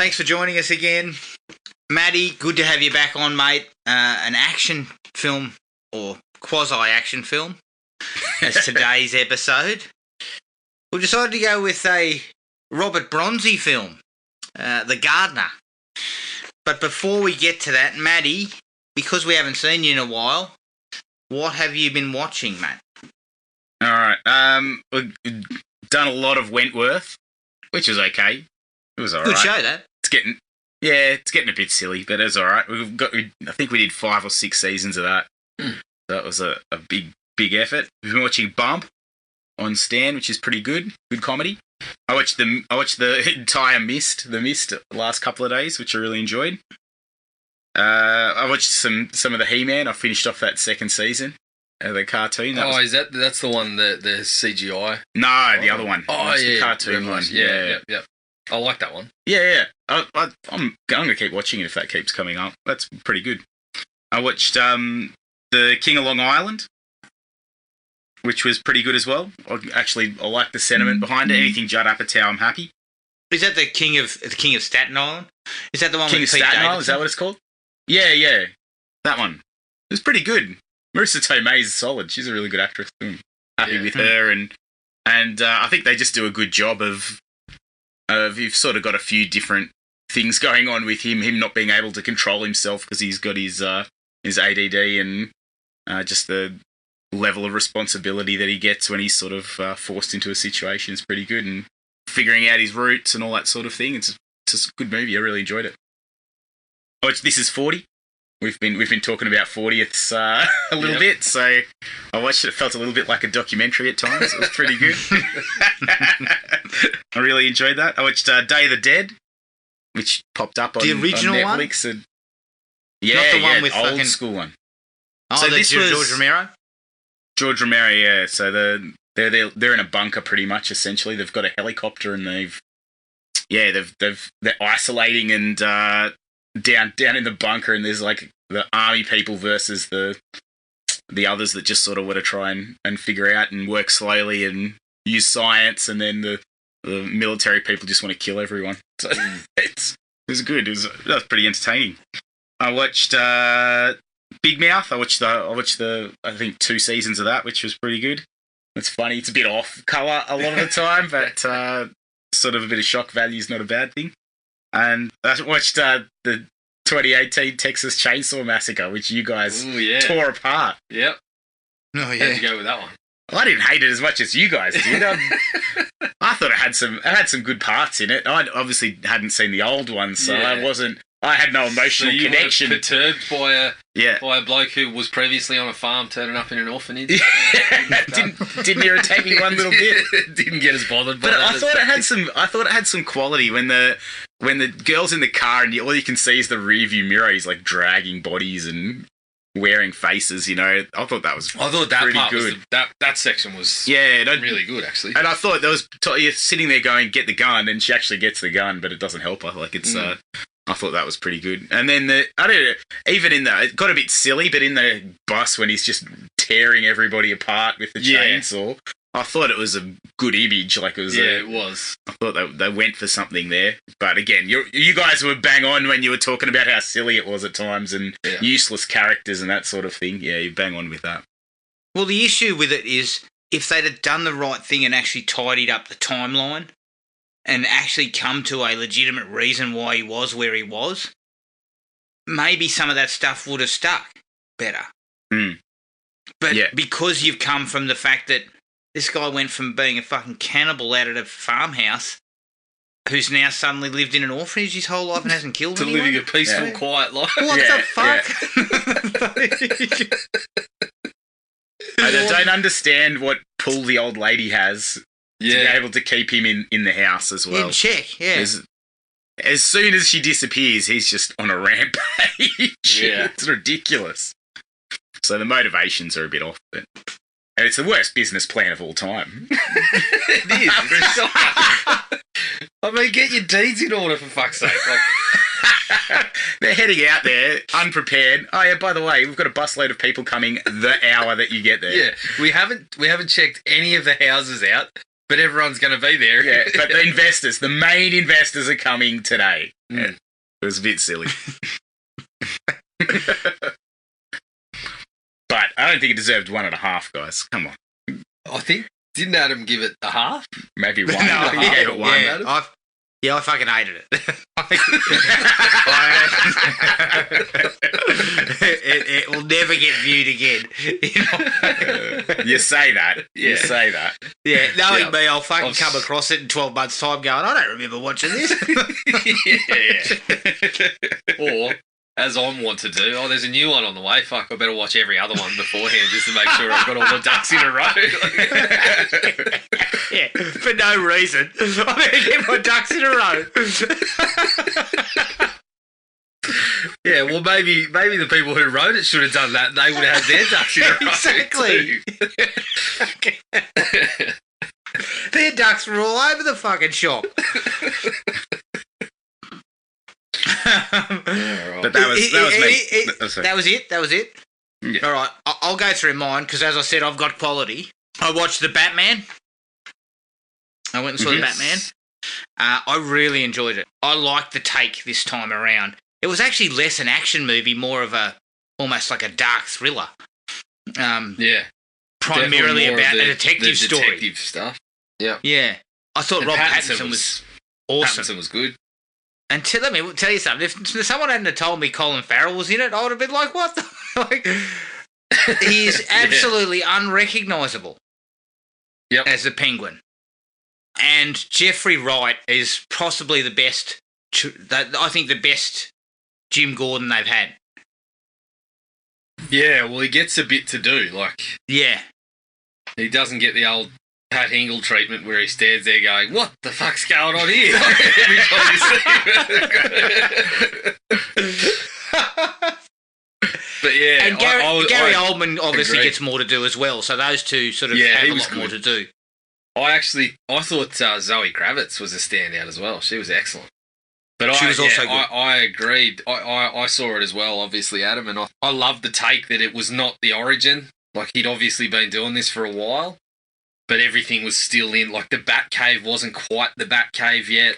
Thanks for joining us again. Matty, good to have you back on, mate. An action film, or quasi-action film, as today's episode. We decided to go with a Robert Bronzi film, The Gardener. But before we get to that, Matty, because we haven't seen you in a while, what have you been watching, mate? All right. We've done a lot of Wentworth, which was okay. It was all right. Good show, that. It's getting a bit silly, but it was all right. I think we did 5 or 6 seasons of that. That was a big effort. We've been watching Bump on Stan, which is pretty good. Good comedy. I watched the entire The Mist last couple of days, which I really enjoyed. I watched some of the He-Man. I finished off that second season of the cartoon. That's the one the CGI? No, the other one. The cartoon one. Yeah. I like that one. Yeah. I'm going to keep watching it if that keeps coming up. That's pretty good. I watched The King of Long Island, which was pretty good as well. I like the sentiment behind it. Anything Judd Apatow, I'm happy. Is that the King of Staten Island? Is that the one King with of Pete Staten Davidson? Island? Is that what it's called? Yeah. That one. It was pretty good. Marissa Tomei is solid. She's a really good actress. I'm happy with her, and I think they just do a good job of you've sort of got a few different things going on with him not being able to control himself because he's got his ADD, and just the level of responsibility that he gets when he's sort of forced into a situation is pretty good, and figuring out his roots and all that sort of thing. It's just a good movie. I really enjoyed it. I watched This Is 40. We've been talking about 40ths a little bit, so I watched it. It felt a little bit like a documentary at times. It was pretty good. I really enjoyed that. I watched Day of the Dead, which popped up on Netflix. One? Not the one with old fucking school one. Oh, so this was George Romero. George Romero, yeah. So they're in a bunker pretty much. Essentially, they've got a helicopter and they're isolating and down in the bunker, and there's like the army people versus the others that just sort of want to try and figure out and work slowly and use science, and then the military people just want to kill everyone. So it was good. That was pretty entertaining. I watched Big Mouth. I watched the I think 2 seasons of that, which was pretty good. It's funny. It's a bit off colour a lot of the time, but sort of a bit of shock value is not a bad thing. And I watched the 2018 Texas Chainsaw Massacre, which you guys tore apart. Yep. Oh yeah. How'd you go with that one? I didn't hate it as much as you guys did. I thought it had some good parts in it. I obviously hadn't seen the old one, so I had no emotional connection. Were perturbed by a bloke who was previously on a farm turning up in an orphanage. Didn't irritate me one little bit. Didn't get as bothered by but that. I thought it had some quality when the girl's in the car and all you can see is the rearview mirror. He's like dragging bodies and wearing faces. You know, I thought that that part good. That section was really good actually. And I thought there was you're sitting there going, "Get the gun," and she actually gets the gun, but it doesn't help her. Like it's. I thought that was pretty good. And then it got a bit silly, but in the bus when he's just tearing everybody apart with the chainsaw, I thought it was a good image. Like it was. I thought they went for something there. But again, you guys were bang on when you were talking about how silly it was at times and useless characters and that sort of thing. Yeah, you bang on with that. Well, the issue with it is if they'd have done the right thing and actually tidied up the timeline and actually come to a legitimate reason why he was where he was, maybe some of that stuff would have stuck better. But because you've come from the fact that this guy went from being a fucking cannibal out at a farmhouse who's now suddenly lived in an orphanage his whole life and hasn't killed anyone. To living a peaceful, quiet life. What the fuck? I don't understand what pull the old lady has to be able to keep him in the house as well. In check, yeah. As soon as she disappears, he's just on a rampage. It's ridiculous. So the motivations are a bit off, but it's the worst business plan of all time. It is. I mean, get your deeds in order, for fuck's sake. They're heading out there unprepared. Oh yeah, by the way, we've got a busload of people coming the hour that you get there. Yeah, we haven't checked any of the houses out. but everyone's going to be there. Yeah, but the main investors are coming today. Yeah, it was a bit silly. But I don't think it deserved 1.5, guys. Come on. I think, didn't Adam give it a half? Maybe 1. No, I think he gave it 1. I fucking hated it. it will never get viewed again. You say that. You say that. Yeah, knowing me, I'll fucking come across it in 12 months' time going, I don't remember watching this. Or, as I want to do, there's a new one on the way. Fuck, I better watch every other one beforehand just to make sure I've got all the ducks in a row. Yeah, for no reason. I better get my ducks in a row. Yeah, well, maybe the people who wrote it should have done that. They would have had their ducks in a row. Exactly. Their ducks were all over the fucking shop. But that was me. That was it. Yeah. All right, I'll go through mine because, as I said, I've got quality. I watched the Batman. I went and saw the Batman. I really enjoyed it. I liked the take this time around. It was actually less an action movie, more of almost like a dark thriller. Primarily about a detective story. Detective stuff. Yeah. Yeah. I thought Robert Pattinson was awesome. Pattinson was good. And let me tell you something. If someone hadn't told me Colin Farrell was in it, I would have been like, what the... he is absolutely unrecognisable as the Penguin. And Jeffrey Wright is possibly the best... I think the best Jim Gordon they've had. Yeah, well, he gets a bit to do. Yeah. He doesn't get the old Pat Hingle treatment where he stands there going, what the fuck's going on here? Every time you see him. But yeah. And Gary Oldman obviously gets more to do as well, so those two sort of have a lot more to do. I thought Zoe Kravitz was a standout as well. She was excellent. But she was also good. I agreed. I saw it as well, obviously, Adam, and I loved the take that it was not the origin. He'd obviously been doing this for a while, but everything was still in. The Batcave wasn't quite the Batcave yet.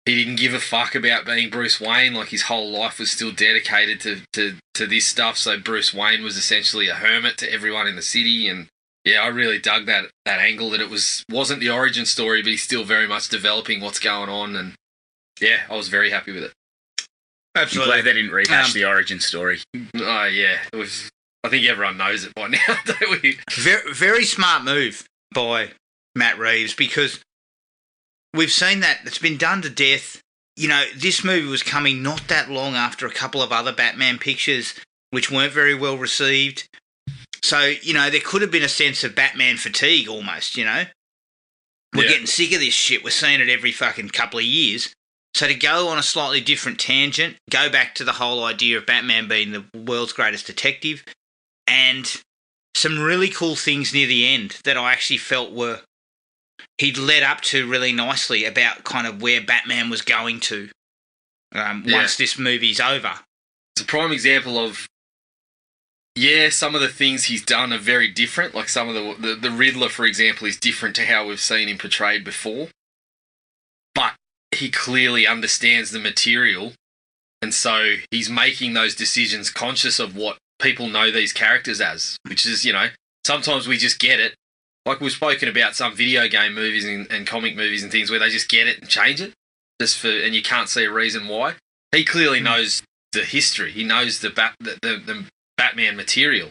He didn't give a fuck about being Bruce Wayne. His whole life was still dedicated to this stuff. So Bruce Wayne was essentially a hermit to everyone in the city. And yeah, I really dug that angle that it wasn't the origin story, but he's still very much developing what's going on. And yeah, I was very happy with it. Absolutely. I'm glad they didn't rehash the origin story. Oh yeah, it was. I think everyone knows it by now, don't we? Very, very smart move by Matt Reeves, because we've seen that it's been done to death. This movie was coming not that long after a couple of other Batman pictures which weren't very well received. So, there could have been a sense of Batman fatigue almost, We're getting sick of this shit. We're seeing it every fucking couple of years. So to go on a slightly different tangent, go back to the whole idea of Batman being the world's greatest detective, and some really cool things near the end that I actually felt he'd led up to really nicely about kind of where Batman was going to once this movie's over. It's a prime example of, some of the things he's done are very different. Some of the Riddler, for example, is different to how we've seen him portrayed before. But he clearly understands the material, and so he's making those decisions conscious of what people know these characters as, which is, sometimes we just get it. We've spoken about some video game movies and comic movies and things where they just get it and change it, and you can't see a reason why. He clearly knows the history. He knows the Batman material.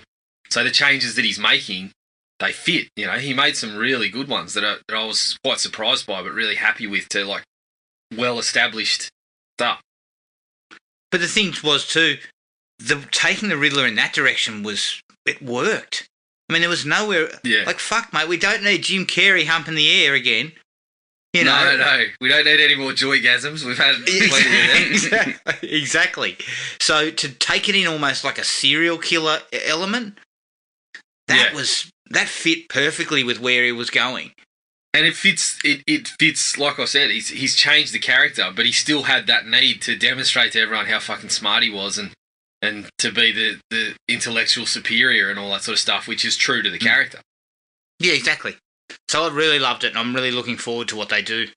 So the changes that he's making, they fit. He made some really good ones that I was quite surprised by, but really happy with, to well-established stuff. But the thing was too, taking the Riddler in that direction it worked. I mean, there was nowhere... Yeah. Fuck, mate, we don't need Jim Carrey humping the air again. No. We don't need any more joygasms. We've had plenty of them. Exactly. So to take it in almost like a serial killer element, that fit perfectly with where he was going. And it fits, like I said, he's changed the character, but he still had that need to demonstrate to everyone how fucking smart he was and to be the intellectual superior and all that sort of stuff, which is true to the character. Yeah, exactly. So I really loved it, and I'm really looking forward to what they do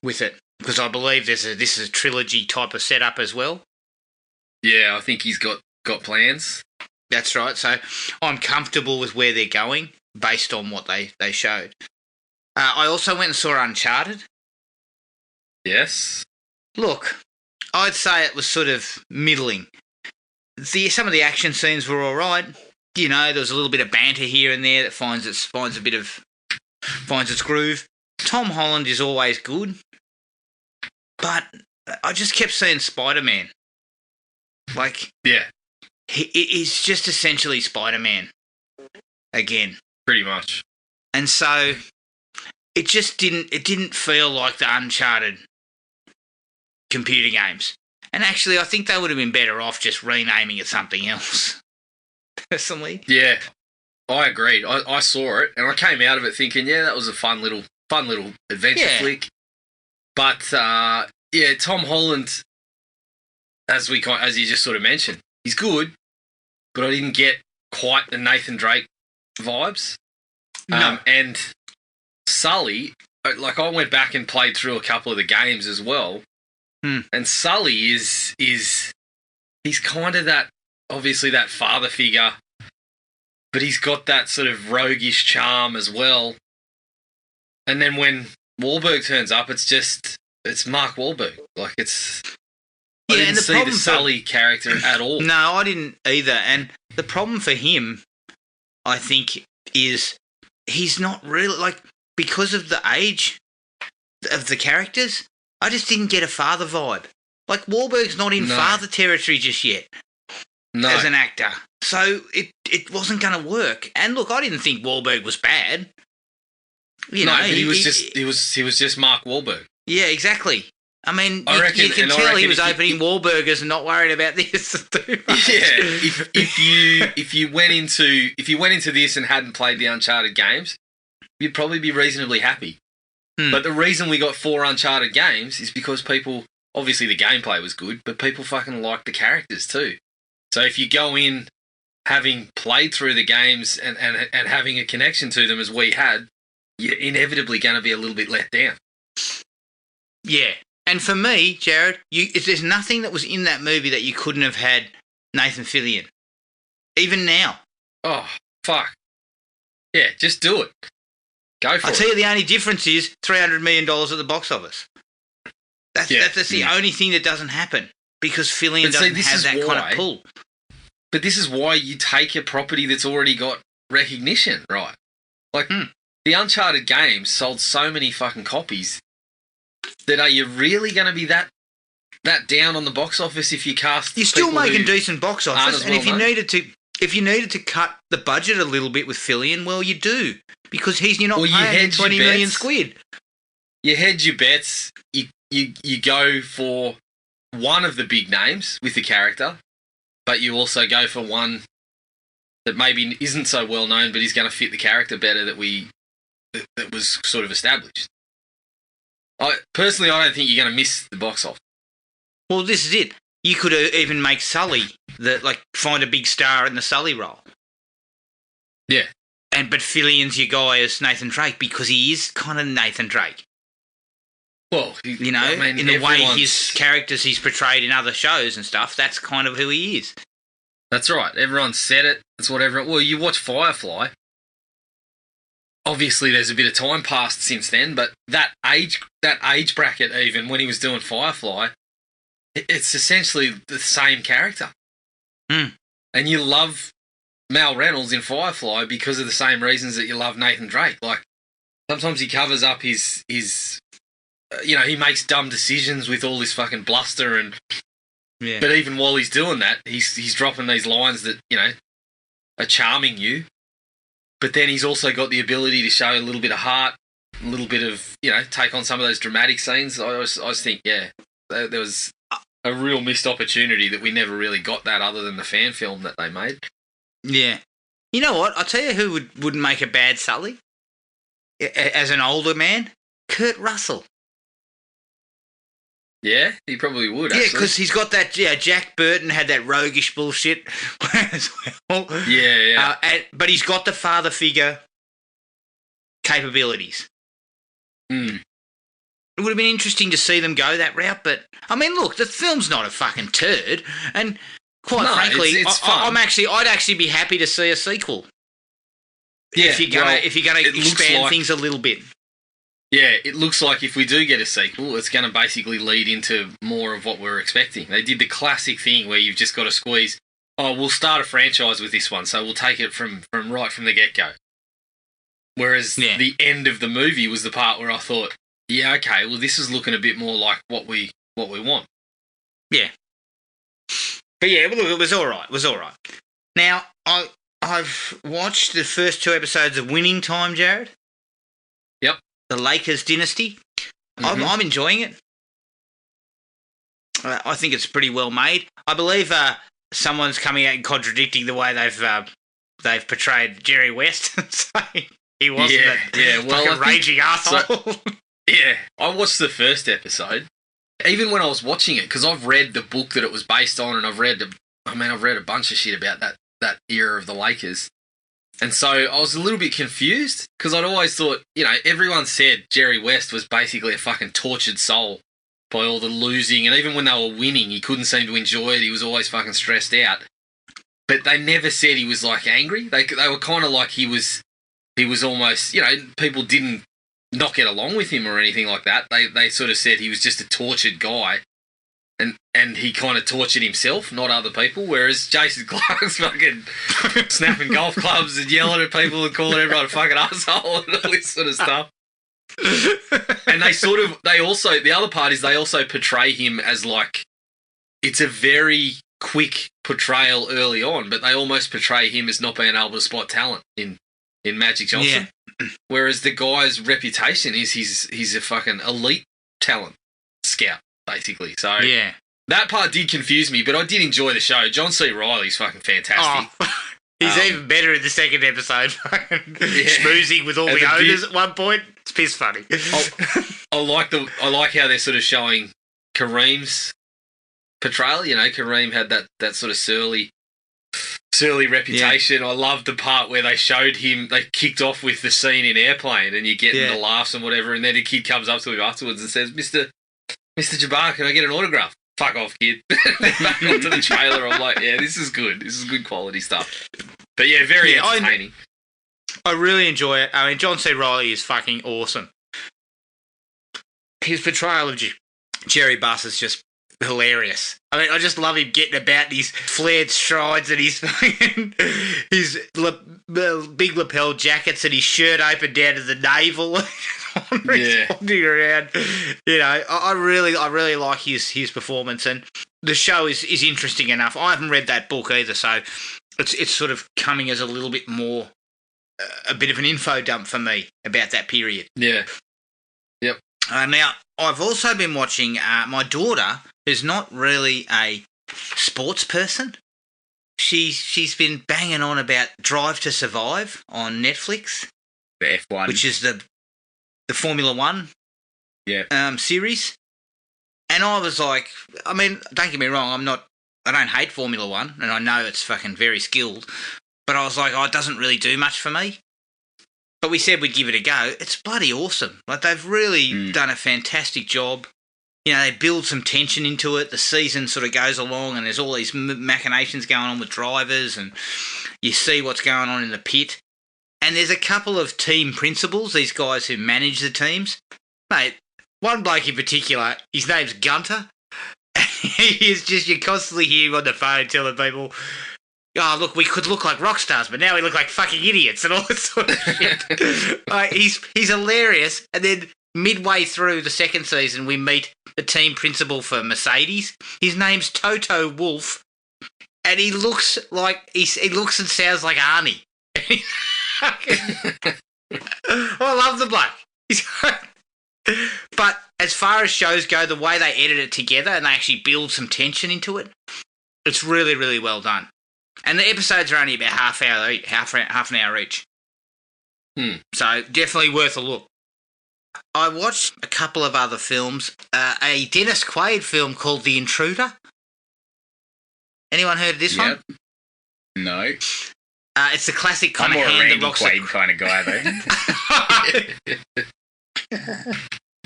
with it, because I believe this is a trilogy type of setup as well. Yeah, I think he's got plans. That's right. So I'm comfortable with where they're going based on what they showed. I also went and saw Uncharted. Yes. Look, I'd say it was sort of middling. Some of the action scenes were all right. You know, there was a little bit of banter here and there that finds its groove. Tom Holland is always good, but I just kept seeing Spider-Man. Like, yeah, he's just essentially Spider-Man again, pretty much. And so it just didn't feel like the Uncharted computer games. And actually, I think they would have been better off just renaming it something else. Personally, yeah, I agreed. I saw it and I came out of it thinking, yeah, that was a fun little adventure flick. But Tom Holland, as you just sort of mentioned, he's good, but I didn't get quite the Nathan Drake vibes. No. And Sully, like, I went back and played through a couple of the games as well. And Sully he's kind of that, obviously that father figure, but he's got that sort of roguish charm as well. And then when Wahlberg turns up, it's Mark Wahlberg. Like, I didn't see the Sully character at all. No, I didn't either. And the problem for him, I think, is he's not really, like, because of the age of the characters, I just didn't get a father vibe. Like, Wahlberg's not in father territory just yet as an actor. So it wasn't going to work. And look, I didn't think Wahlberg was bad. But he was just Mark Wahlberg. Yeah, exactly. I mean, I reckon, you can tell he was opening Wahlburgers and not worried about this too much. Yeah, if you went into this and hadn't played the Uncharted games, you'd probably be reasonably happy. But the reason we got 4 Uncharted games is because people, obviously the gameplay was good, but people fucking liked the characters too. So if you go in having played through the games and having a connection to them as we had, you're inevitably going to be a little bit let down. Yeah. And for me, Jared, there's nothing that was in that movie that you couldn't have had Nathan Fillion. Even now. Oh, fuck. Yeah, just do it. Go for it. I'll tell you, the only difference is $300 million at the box office. That's the only thing that doesn't happen, because Fillion doesn't have that kind of pull. But this is why you take a property that's already got recognition, right? Like, the Uncharted games sold so many fucking copies that are you really going to be that down on the box office if you cast? You're still making decent box office, and if you needed to cut the budget a little bit with Fillion, well, you do, because you're not paying 20 million squid. You hedge your bets. You go for one of the big names with the character, but you also go for one that maybe isn't so well known, but is going to fit the character better that was sort of established. Personally, I don't think you're going to miss the box office. Well, this is it. You could even make Sully find a big star in the Sully role. Yeah. But Fillion's your guy as Nathan Drake, because he is kind of Nathan Drake. Well, in the way his characters he's portrayed in other shows and stuff, that's kind of who he is. That's right. Everyone said it. That's what everyone... Well, you watch Firefly. Obviously, there's a bit of time passed since then, but that age bracket, even when he was doing Firefly, it's essentially the same character. And you love Mal Reynolds in Firefly because of the same reasons that you love Nathan Drake. Like, sometimes he covers up his he makes dumb decisions with all this fucking bluster, and but even while he's doing that, he's dropping these lines that are charming you. But then he's also got the ability to show a little bit of heart, a little bit of, take on some of those dramatic scenes. I always think, there was a real missed opportunity that we never really got that other than the fan film that they made. Yeah. You know what? I'll tell you who wouldn't make a bad Sully as an older man? Kurt Russell. Yeah, he probably would, actually. Yeah, because he's got that, Jack Burton had that roguish bullshit as well. Yeah. But he's got the father figure. capabilities. Mm. It would have been interesting to see them go that route, but I mean, look, the film's not a fucking turd, and quite frankly, it's fun. I'd actually be happy to see a sequel. Yeah, if you're gonna expand things a little bit. Yeah, it looks like if we do get a sequel, it's going to basically lead into more of what we're expecting. They did the classic thing where you've just got to squeeze, we'll start a franchise with this one, so we'll take it from right from the get-go. Whereas the end of the movie was the part where I thought, yeah, okay, well, this is looking a bit more like what we want. Yeah. But yeah, look, it was all right. Now, I've watched the first 2 episodes of Winning Time, Jared. Yep. The Lakers dynasty. Mm-hmm. I'm enjoying it. I think it's pretty well made. I believe someone's coming out and contradicting the way they've portrayed Jerry West, saying he wasn't a raging asshole. Yeah, I watched the first episode. Even when I was watching it, because I've read the book that it was based on, and I've read a bunch of shit about that era of the Lakers. And so I was a little bit confused, because I'd always thought, everyone said Jerry West was basically a fucking tortured soul by all the losing, and even when they were winning, he couldn't seem to enjoy it. He was always fucking stressed out. But they never said he was, like, angry. They were kind of like he was almost, people didn't not get along with him or anything like that. They sort of said he was just a tortured guy, and he kind of tortured himself, not other people, whereas Jason Clarke's fucking snapping golf clubs and yelling at people and calling everyone a fucking asshole and all this sort of stuff. And the other part is they also portray him as, like, it's a very quick portrayal early on, but they almost portray him as not being able to spot talent in Magic Johnson. Yeah. Whereas the guy's reputation is he's a fucking elite talent scout, basically. So yeah, that part did confuse me, but I did enjoy the show. John C. Reilly's fucking fantastic. Oh, he's even better in the second episode. Schmoozing with all the owners at one point. It's piss funny. I like how they're sort of showing Kareem's portrayal. Kareem had that sort of surly reputation. Yeah. I loved the part where they showed him, they kicked off with the scene in Airplane, and you get the laughs and whatever, and then a kid comes up to him afterwards and says, Mr. Jabbar, can I get an autograph? Fuck off, kid. Back onto the trailer. I'm like, yeah, this is good. This is good quality stuff. But yeah, very entertaining. I really enjoy it. I mean, John C. Reilly is fucking awesome. His portrayal of Jerry Buss is just hilarious. I mean, I just love him getting about these flared strides and his big lapel jackets and his shirt open down to the navel. Wandering around. I really like his performance, and the show is interesting enough. I haven't read that book either, so it's sort of coming as a little bit more a bit of an info dump for me about that period. Yeah. Yep. Now, I've also been watching my daughter, who's not really a sports person. She's been banging on about Drive to Survive on Netflix. The F1. Which is the Formula One series. And I was like, I mean, don't get me wrong, I don't hate Formula One, and I know it's fucking very skilled, but I was like, it doesn't really do much for me. But we said we'd give it a go. It's bloody awesome. Like, they've really done a fantastic job. They build some tension into it. The season sort of goes along, and there's all these machinations going on with drivers, and you see what's going on in the pit. And there's a couple of team principals, these guys who manage the teams. Mate, one bloke in particular, his name's Gunter. He is just, you constantly hear him on the phone telling people, oh, look, we could look like rock stars, but now we look like fucking idiots and all that sort of shit. He's hilarious. And then midway through the second season, we meet the team principal for Mercedes. His name's Toto Wolff, and he looks and sounds like Arnie. I love the bloke. But as far as shows go, the way they edit it together and they actually build some tension into it, it's really, really well done. And the episodes are only about half an hour each. So definitely worth a look. I watched a couple of other films. A Dennis Quaid film called The Intruder. Anyone heard of this one? No. It's the classic I'm kind of more a hand that Randy rocks Quaid kind of guy, though.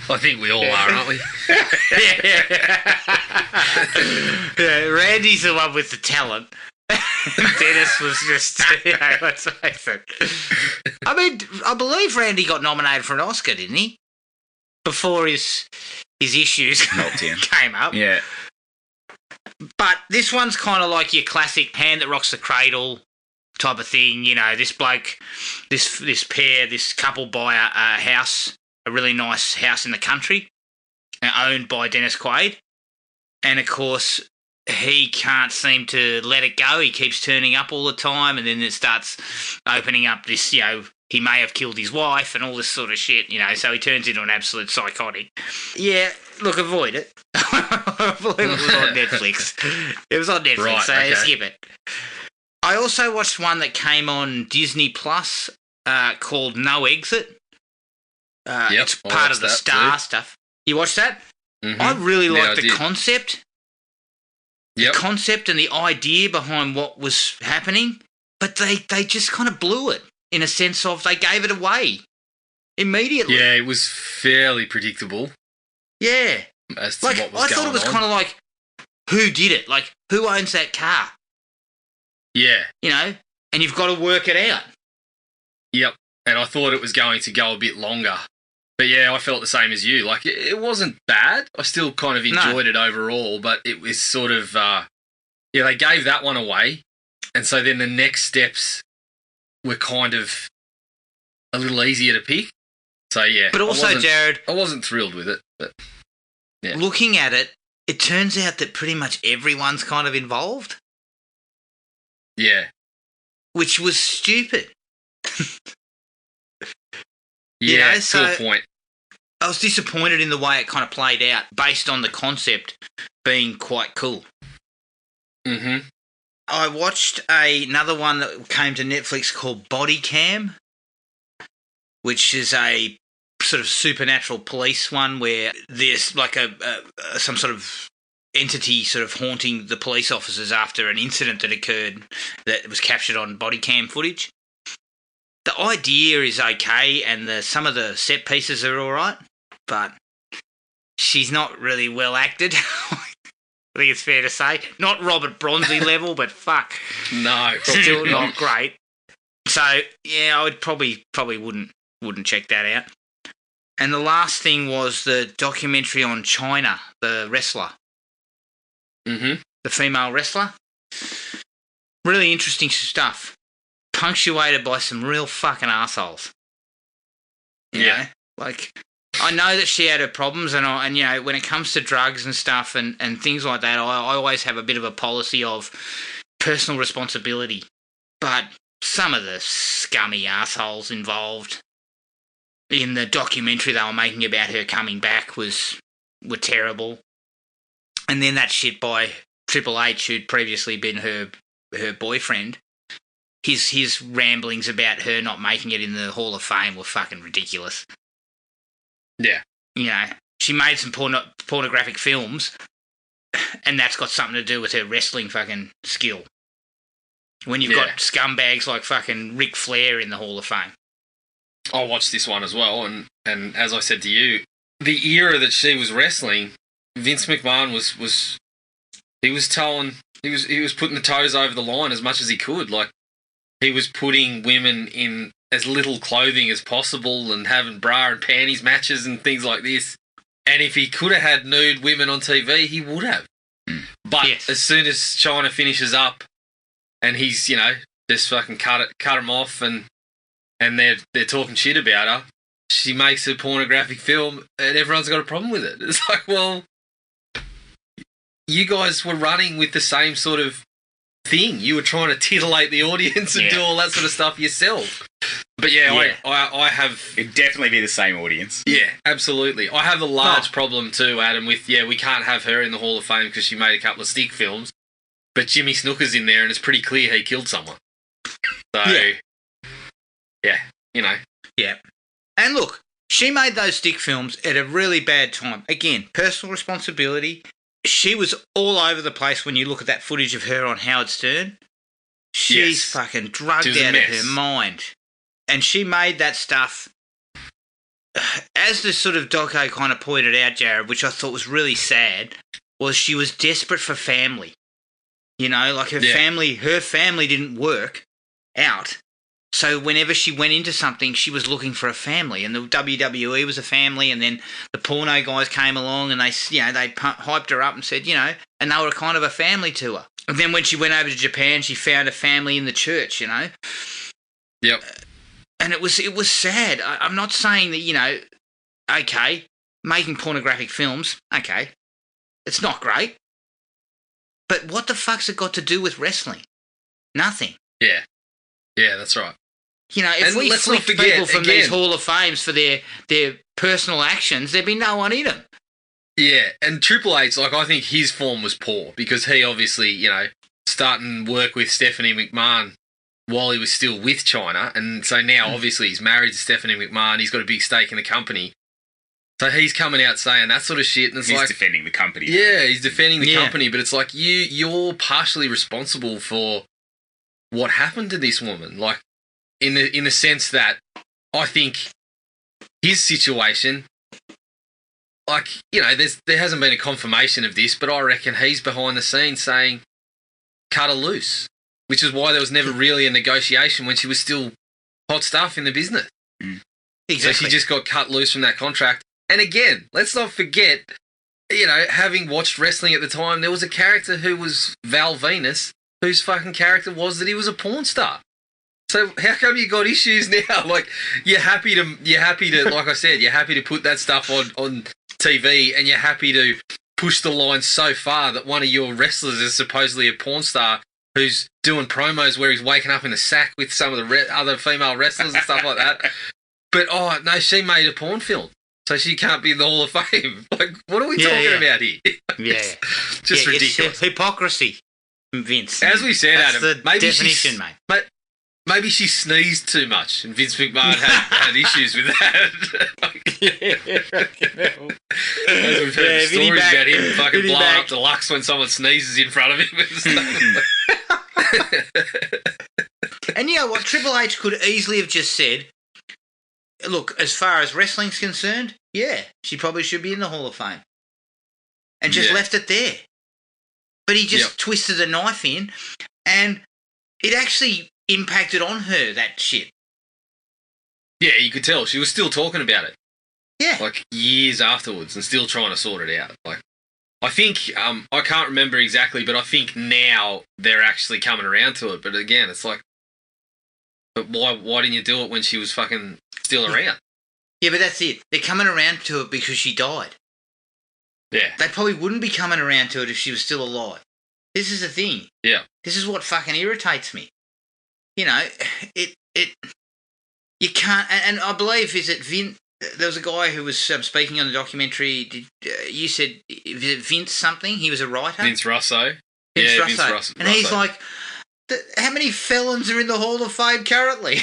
I think we all are, aren't we? Yeah, Randy's the one with the talent. Dennis was just, let's face it. I mean, I believe Randy got nominated for an Oscar, didn't he? Before his issues came up. Yeah. But this one's kind of like your classic hand that rocks the cradle type of thing. You know, this bloke, this pair, this couple buy a house, a really nice house in the country, owned by Dennis Quaid. And, of course, he can't seem to let it go. He keeps turning up all the time, and then it starts opening up this, you know, he may have killed his wife and all this sort of shit, you know, so he turns into an absolute psychotic. Yeah, look, avoid it. I believe it was on Netflix. It was on Netflix, right, so okay. skip it. I also watched one that came on Disney Plus called No Exit. It's part of the Star stuff. You watched that? Mm-hmm. I really liked the did. concept. Yep. The concept and the idea behind what was happening, but they just kind of blew it in a sense of they gave it away immediately. Yeah, it was fairly predictable Yeah. as to Like, what was I going thought it was on. kind of like, who did it? Like, who owns that car? Yeah, You know? And you've got to work it out. yep. And I thought it was going to go a bit longer. But yeah, I felt the same as you. Like, it wasn't bad. I still kind of enjoyed it overall, but it was sort of, they gave that one away. And so then the next steps were kind of a little easier to pick. So yeah. But also, Jared, I wasn't thrilled with it. But yeah. looking at it, it turns out that pretty much everyone's kind of involved, Yeah. which was stupid. Yeah, know, so- to a point. I was disappointed in the way it kind of played out based on the concept being quite cool. Mm-hmm. I watched another one that came to Netflix called Body Cam, which is a sort of supernatural police one where there's like some sort of entity sort of haunting the police officers after an incident that occurred that was captured on body cam footage. The idea is okay, and some of the set pieces are all right, but she's not really well acted. I think it's fair to say. Not Robert Bronzi level, but fuck. No, Still not great. So, yeah, I would probably wouldn't check that out. And the last thing was the documentary on China, the wrestler. Mm-hmm. The female wrestler. Really interesting stuff. Punctuated by some real fucking assholes. You know? Like, I know that she had her problems, and you know, when it comes to drugs and stuff and things like that, I always have a bit of a policy of personal responsibility. But some of the scummy assholes involved in the documentary they were making about her coming back were terrible. And then that shit by Triple H, who'd previously been her boyfriend, his ramblings about her not making it in the Hall of Fame were fucking ridiculous. Yeah. You know, she made some pornographic films, and that's got something to do with her wrestling fucking skill. When you've got scumbags like fucking Ric Flair in the Hall of Fame. I watched this one as well, and as I said to you, the era that she was wrestling, Vince McMahon was putting the toes over the line as much as he could. Like, he was putting women in as little clothing as possible and having bra and panties matches and things like this. And if he could have had nude women on TV, he would have. But as soon as China finishes up and he's, you know, just fucking cut him off and they're talking shit about her, she makes a pornographic film and everyone's got a problem with it. It's like, well, you guys were running with the same sort of thing. You were trying to titillate the audience and do all that sort of stuff yourself. But I have... It'd definitely be the same audience. Yeah, absolutely. I have a large problem too, Adam, with, we can't have her in the Hall of Fame because she made a couple of stick films, but Jimmy Snooker's in there and it's pretty clear he killed someone. So, you know. Yeah. And look, she made those stick films at a really bad time. Again, personal responsibility. She was all over the place when you look at that footage of her on Howard Stern. She's fucking drugged She was a out of mess. her mind. And she made that stuff, as the sort of doco kind of pointed out, Jared, which I thought was really sad, was she was desperate for family. You know, like her family didn't work out. So whenever she went into something, she was looking for a family, and the WWE was a family, and then the porno guys came along, and they hyped her up and said, and they were kind of a family to her. And then when she went over to Japan, she found a family in the church, Yep. And it was sad. I'm not saying that, okay, making pornographic films, okay, it's not great, but what the fuck's it got to do with wrestling? Nothing. Yeah. Yeah, that's right. If And we let's not flicked forget, people from again- these Hall of Fames for their personal actions, there'd be no one in them. Yeah, and Triple H, I think his form was poor because he obviously, starting work with Stephanie McMahon while he was still with China, and so now obviously he's married to Stephanie McMahon, he's got a big stake in the company. So he's coming out saying that sort of shit, and it's He's defending the company. Yeah, he's defending the company, but it's like you're partially responsible for what happened to this woman. Like, in the sense that I think his situation, there hasn't been a confirmation of this, but I reckon he's behind the scenes saying, cut her loose, which is why there was never really a negotiation when she was still hot stuff in the business. Exactly. So she just got cut loose from that contract. And again, let's not forget, having watched wrestling at the time, there was a character who was Val Venus, whose fucking character was that he was a porn star. So how come you got issues now? Like, you're happy to, like I said, you're happy to put that stuff on TV, and you're happy to push the line so far that one of your wrestlers is supposedly a porn star who's doing promos where he's waking up in a sack with some of the other female wrestlers and stuff like that. But, oh, no, she made a porn film, so she can't be in the Hall of Fame. Like, what are we talking about here? Just ridiculous. It's hypocrisy, Vince. As we said, That's Adam, the maybe definition, mate. Maybe she sneezed too much, and Vince McMahon had issues with that. As we've heard stories about him fucking blowing up the Lux when someone sneezes in front of him and stuff. And you know what? Triple H could easily have just said, look, as far as wrestling's concerned, she probably should be in the Hall of Fame. And just left it there. But he just twisted the knife in, and it actually impacted on her, that shit. Yeah, you could tell. She was still talking about it. Yeah. Like, years afterwards, and still trying to sort it out. Like, I think, I can't remember exactly, but I think now they're actually coming around to it. But again, it's like, but why didn't you do it when she was fucking still around? Yeah, but that's it. They're coming around to it because she died. Yeah. They probably wouldn't be coming around to it if she was still alive. This is the thing. Yeah. This is what fucking irritates me. You can't, and I believe, is it Vince, there was a guy who was speaking on the documentary, you said, is it Vince something? He was a writer? Vince Russo. Vince yeah, Russo. Vince Russo. And he's like, how many felons are in the Hall of Fame currently?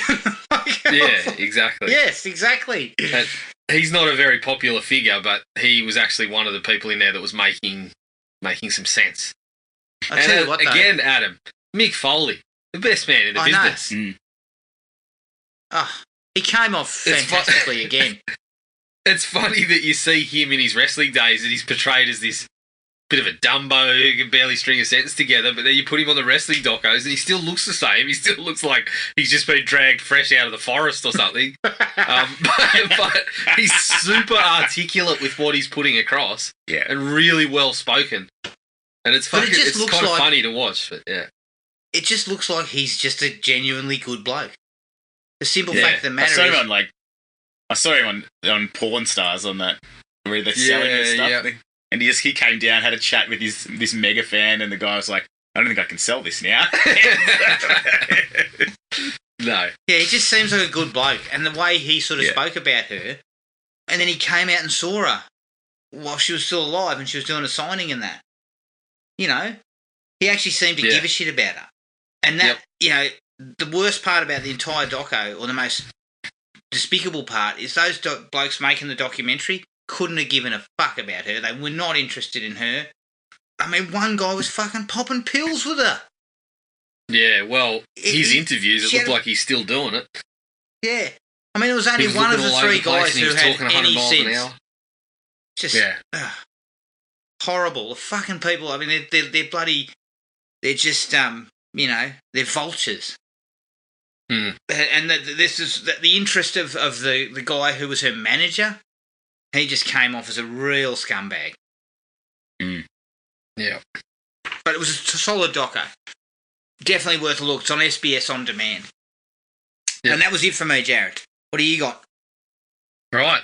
Yeah, exactly. Yes, exactly. And he's not a very popular figure, but he was actually one of the people in there that was making some sense. I'll tell you what, though. Again, Adam, Mick Foley, the best man in the business. Oh, he came off fantastically again. It's funny that you see him in his wrestling days and he's portrayed as this bit of a Dumbo who can barely string a sentence together, but then you put him on the wrestling docos and he still looks the same. He still looks like he's just been dragged fresh out of the forest or something. But he's super articulate with what he's putting across, and really well spoken. And it's fucking, it's kind of funny to watch. But yeah, it just looks like he's just a genuinely good bloke. The simple fact of the matter I saw him on Porn Stars on that where they're selling his stuff. Yeah. And he came down, had a chat with this mega fan, and the guy was like, I don't think I can sell this now. No. Yeah, he just seems like a good bloke. And the way he sort of spoke about her, and then he came out and saw her while she was still alive and she was doing a signing and that. You know, he actually seemed to give a shit about her. And that, you know, the worst part about the entire doco, or the most despicable part, is those blokes making the documentary couldn't have given a fuck about her. They were not interested in her. I mean, one guy was fucking popping pills with her. Yeah, well, his He- interviews, it she looked had a- like he's still doing it. Yeah. I mean, it was only He was one of looking the all over three the place guys and he who was had talking 100 any miles an sense. hour. Just Yeah. horrible. The fucking people. I mean, they're bloody. They're just they're vultures. Hmm. And this is the interest of the guy who was her manager. He just came off as a real scumbag. Yeah. But it was a solid doco. Definitely worth a look. It's on SBS On Demand. Yep. And that was it for me, Jared. What do you got? Right.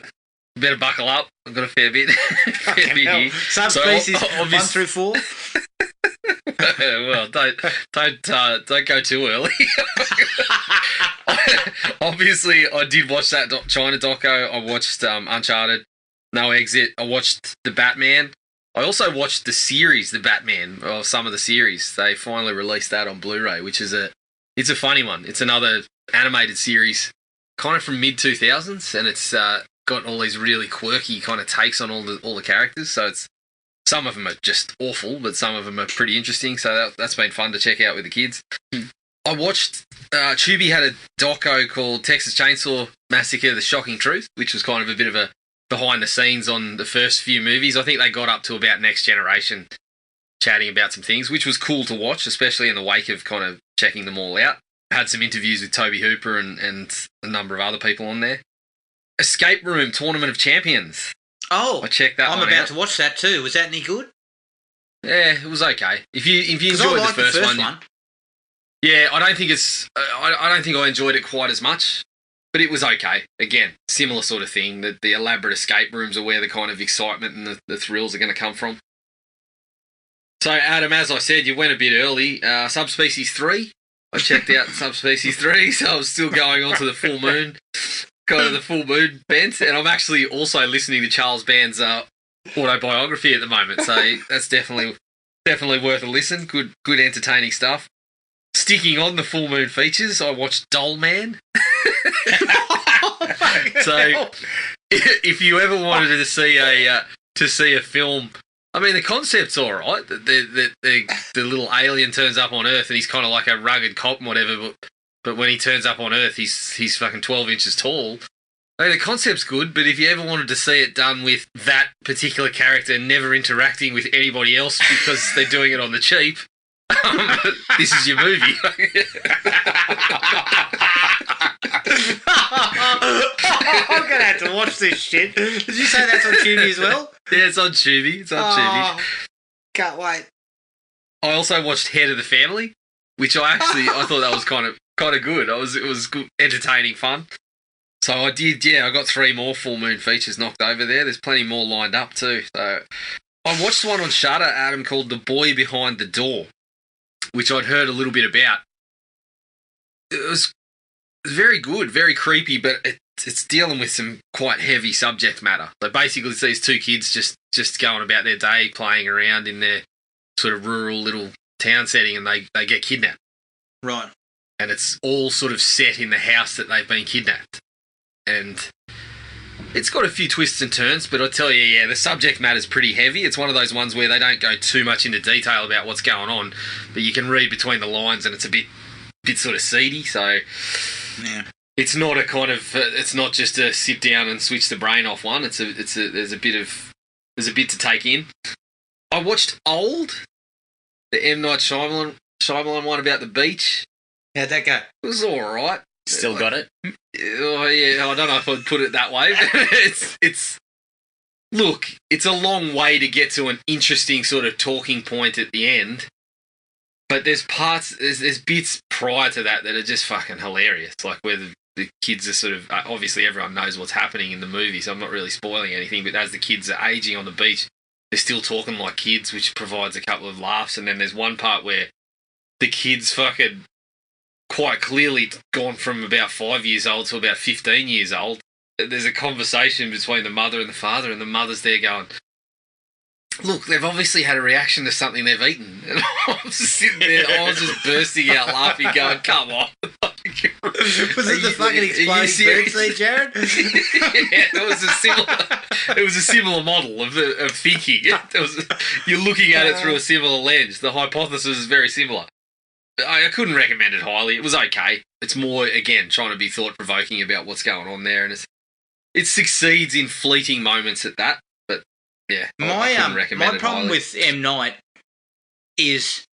You better buckle up. I've got a fair bit. fair bit here. Subspecies So, 1 through 4. Well, don't go too early. Obviously, I did watch that China doco. I watched Uncharted, No Exit. I watched The Batman. I also watched the series, The Batman, or some of the series. They finally released that on Blu-ray, which is it's a funny one. It's another animated series, kind of from mid-2000s, and it's got all these really quirky kind of takes on all the characters. So some of them are just awful, but some of them are pretty interesting. So that's been fun to check out with the kids. I watched Tubi had a doco called Texas Chainsaw Massacre: The Shocking Truth, which was kind of a bit of a behind the scenes on the first few movies. I think they got up to about Next Generation, chatting about some things, which was cool to watch, especially in the wake of kind of checking them all out. Had some interviews with Toby Hooper and a number of other people on there. Escape Room Tournament of Champions. Oh, I checked that. I'm about to watch that too. Was that any good? Yeah, it was okay. If you enjoyed I liked the first one. Yeah, I don't think I don't think I enjoyed it quite as much, but it was okay. Again, similar sort of thing. The elaborate escape rooms are where the kind of excitement and the thrills are going to come from. So, Adam, as I said, you went a bit early. Subspecies 3. I checked out Subspecies 3, so I was still going on to the full moon, kind of the full moon bent, and I'm actually also listening to Charles Band's autobiography at the moment, so that's definitely worth a listen. Good entertaining stuff. Sticking on the full moon features, I watched Doll Man. So, if you ever wanted to see a film, I mean, the concept's all right. The little alien turns up on Earth and he's kind of like a rugged cop and whatever, but when he turns up on Earth, he's fucking 12 inches tall. I mean, the concept's good, but if you ever wanted to see it done with that particular character never interacting with anybody else because they're doing it on the cheap, this is your movie. I'm gonna have to watch this shit. Did you say that's on Tubi as well? Yeah, it's on Tubi. Tubi. Can't wait. I also watched Head of the Family, which I thought that was kind of good. It was good, entertaining fun. So I did, I got 3 more full moon features knocked over there. There's plenty more lined up too. So I watched one on Shudder, Adam, called The Boy Behind the Door, which I'd heard a little bit about. It was very good, very creepy, but it's dealing with some quite heavy subject matter. So basically it's these 2 kids just going about their day, playing around in their sort of rural little town setting, and they get kidnapped. Right. And it's all sort of set in the house that they've been kidnapped. And it's got a few twists and turns, but I tell you, the subject matter's pretty heavy. It's one of those ones where they don't go too much into detail about what's going on, but you can read between the lines, and it's a bit sort of seedy. So yeah, it's not a kind of it's not just a sit down and switch the brain off one. There's a bit to take in. I watched Old, the M. Night Shyamalan one about the beach. How'd that go? It was all right. Still got it? Oh, yeah, I don't know if I'd put it that way. It's a long way to get to an interesting sort of talking point at the end. But there's bits prior to that are just fucking hilarious. Like where the kids are sort of, obviously everyone knows what's happening in the movie, so I'm not really spoiling anything, but as the kids are aging on the beach, they're still talking like kids, which provides a couple of laughs. And then there's one part where the kids fucking quite clearly gone from about 5 years old to about 15 years old. There's a conversation between the mother and the father, and the mother's there going, look, they've obviously had a reaction to something they've eaten. And I was just sitting there, I was just bursting out laughing, going, come on. Was it the fucking exploding birds there, Jared? Yeah, it was a similar model of thinking. You're looking at it through a similar lens. The hypothesis is very similar. I couldn't recommend it highly. It was okay. It's more, again, trying to be thought-provoking about what's going on there, and it succeeds in fleeting moments at that, but, yeah, I couldn't recommend my it problem highly. with M. Night is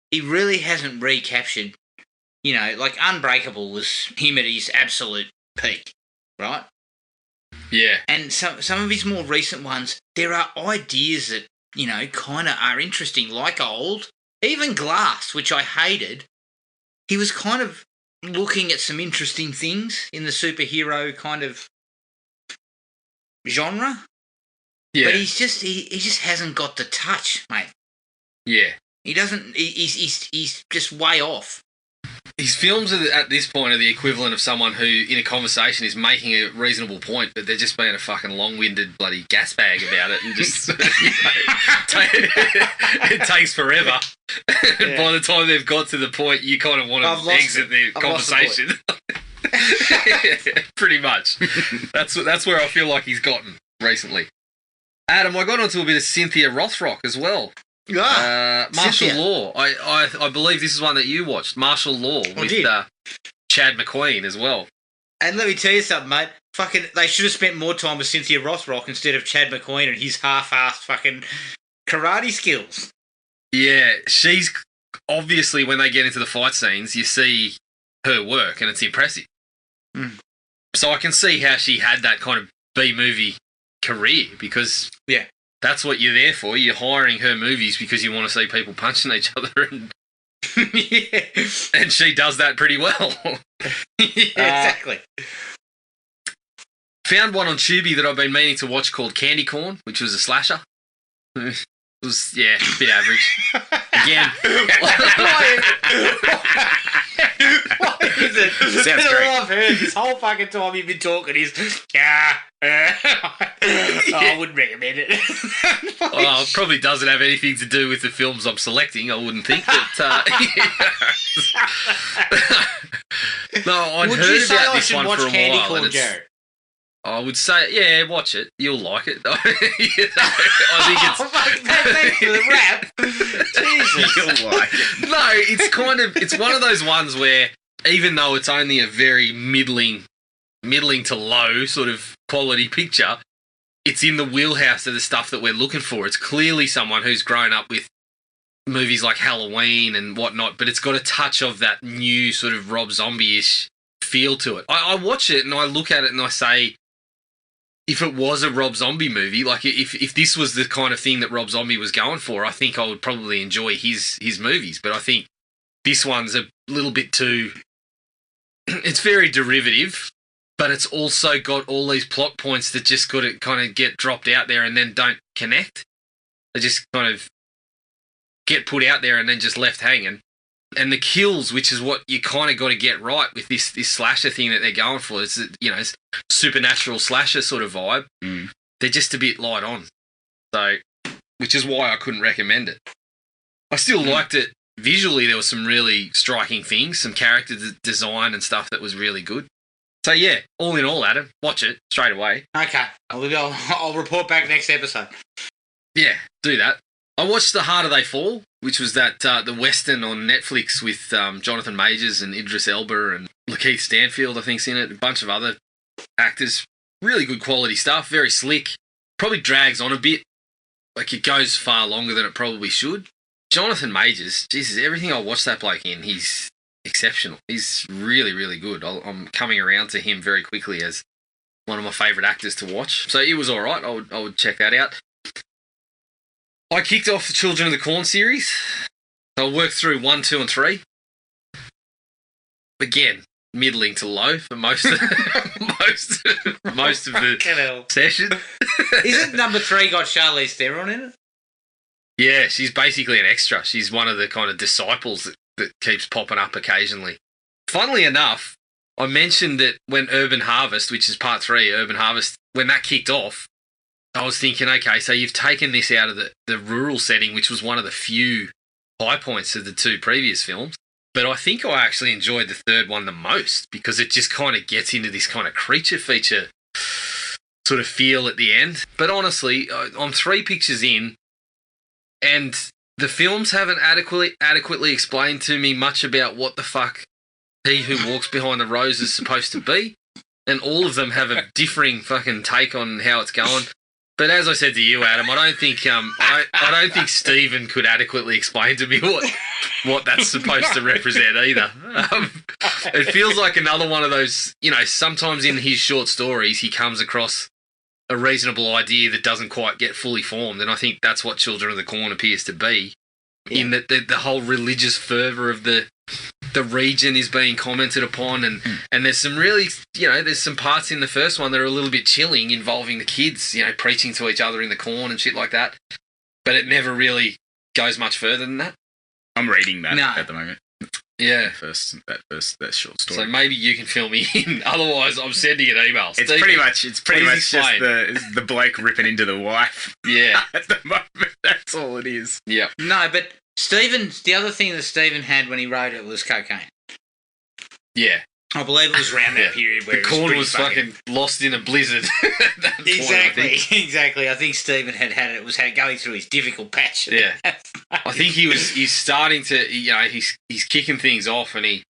he really hasn't recaptured, like Unbreakable was him at his absolute peak, right? Yeah. And some of his more recent ones, there are ideas that, kind of are interesting, like Old. Even Glass, which I hated, he was kind of looking at some interesting things in the superhero kind of genre. Yeah. But he's just he just hasn't got the touch, mate. Yeah. He doesn't. He's just way off. His films at this point are the equivalent of someone who, in a conversation, is making a reasonable point, but they're just being a fucking long-winded bloody gas bag about it, and just it takes forever. Yeah. By the time they've got to the point, you kind of want to exit the conversation. Pretty much. That's where I feel like he's gotten recently. Adam, I got onto a bit of Cynthia Rothrock as well. Martial Law. I believe this is one that you watched. Martial Law with Chad McQueen as well. And let me tell you something, mate. Fucking, they should have spent more time with Cynthia Rothrock instead of Chad McQueen and his half-assed fucking karate skills. Yeah, she's obviously, when they get into the fight scenes, you see her work and it's impressive. Mm. So I can see how she had that kind of B-movie career, because that's what you're there for. You're hiring her movies because you want to see people punching each other, and and she does that pretty well. Exactly. Found one on Tubi that I've been meaning to watch called Candy Corn, which was a slasher. It was, a bit average. Again. What is it? Sounds All great. I've heard this whole fucking time you've been talking is, I wouldn't recommend it. Well, it probably doesn't have anything to do with the films I'm selecting, I wouldn't think. But, no, I'd Would heard you say about I this should one watch for a Candy while. Corn, And it's, Jared? I would say, watch it. You'll like it. I think it's... Oh, fuck, thanks for the rap. Jesus. You'll like it. No, it's one of those ones where, even though it's only a very middling to low sort of quality picture, it's in the wheelhouse of the stuff that we're looking for. It's clearly someone who's grown up with movies like Halloween and whatnot, but it's got a touch of that new sort of Rob Zombie-ish feel to it. I watch it and I look at it and I say, if it was a Rob Zombie movie, like if this was the kind of thing that Rob Zombie was going for, I think I would probably enjoy his movies. But I think this one's a little bit too... It's very derivative, but it's also got all these plot points that just got to kind of get dropped out there and then don't connect. They just kind of get put out there and then just left hanging. And the kills, which is what you kind of got to get right with this slasher thing that they're going for, it's, it's supernatural slasher sort of vibe. Mm. They're just a bit light on. So, which is why I couldn't recommend it. I still liked it. Visually, there was some really striking things, some character design and stuff that was really good. So, yeah, all in all, Adam, watch it straight away. Okay. I'll report back next episode. Yeah, do that. I watched The Harder They Fall, which was that the Western on Netflix with Jonathan Majors and Idris Elba and Lakeith Stanfield, I think's in it, a bunch of other actors. Really good quality stuff, very slick. Probably drags on a bit. Like, it goes far longer than it probably should. Jonathan Majors, Jesus, everything I watch that bloke in, he's exceptional. He's really, really good. I'm coming around to him very quickly as one of my favourite actors to watch. So it was all right. I would check that out. I kicked off the Children of the Corn series. So I worked through 1, 2, and 3. Again, middling to low for most of the session. Isn't number 3 got Charlize Theron in it? Yeah, she's basically an extra. She's one of the kind of disciples that keeps popping up occasionally. Funnily enough, I mentioned that when Urban Harvest, which is part 3, Urban Harvest, when that kicked off, I was thinking, okay, so you've taken this out of the rural setting, which was one of the few high points of the 2 previous films. But I think I actually enjoyed the 3rd one the most because it just kind of gets into this kind of creature feature sort of feel at the end. But honestly, I'm 3 pictures in, and the films haven't adequately explained to me much about what the fuck He Who Walks Behind the Rose is supposed to be, and all of them have a differing fucking take on how it's going. But as I said to you, Adam, I don't think I don't think Stephen could adequately explain to me what that's supposed to represent either. It feels like another one of those, you know, sometimes in his short stories he comes across a reasonable idea that doesn't quite get fully formed, and I think that's what Children of the Corn appears to be. Yeah. In that the whole religious fervour of the region is being commented upon, and there's some really, you know, there's some parts in the first one that are a little bit chilling involving the kids, you know, preaching to each other in the corn and shit like that, but it never really goes much further than that. I'm reading that at the moment. Yeah, that short story. So maybe you can fill me in. Otherwise, I'm sending an email. It's pretty much just the bloke ripping into the wife. Yeah, at the moment, that's all it is. Yeah. No, but the other thing that Stephen had when he wrote it was cocaine. Yeah. I believe it was around that period where the corn was fucking lost in a blizzard. Exactly. I think Stephen had it. It was going through his difficult patch. Yeah. I think he's starting to, you know, he's kicking things off, and he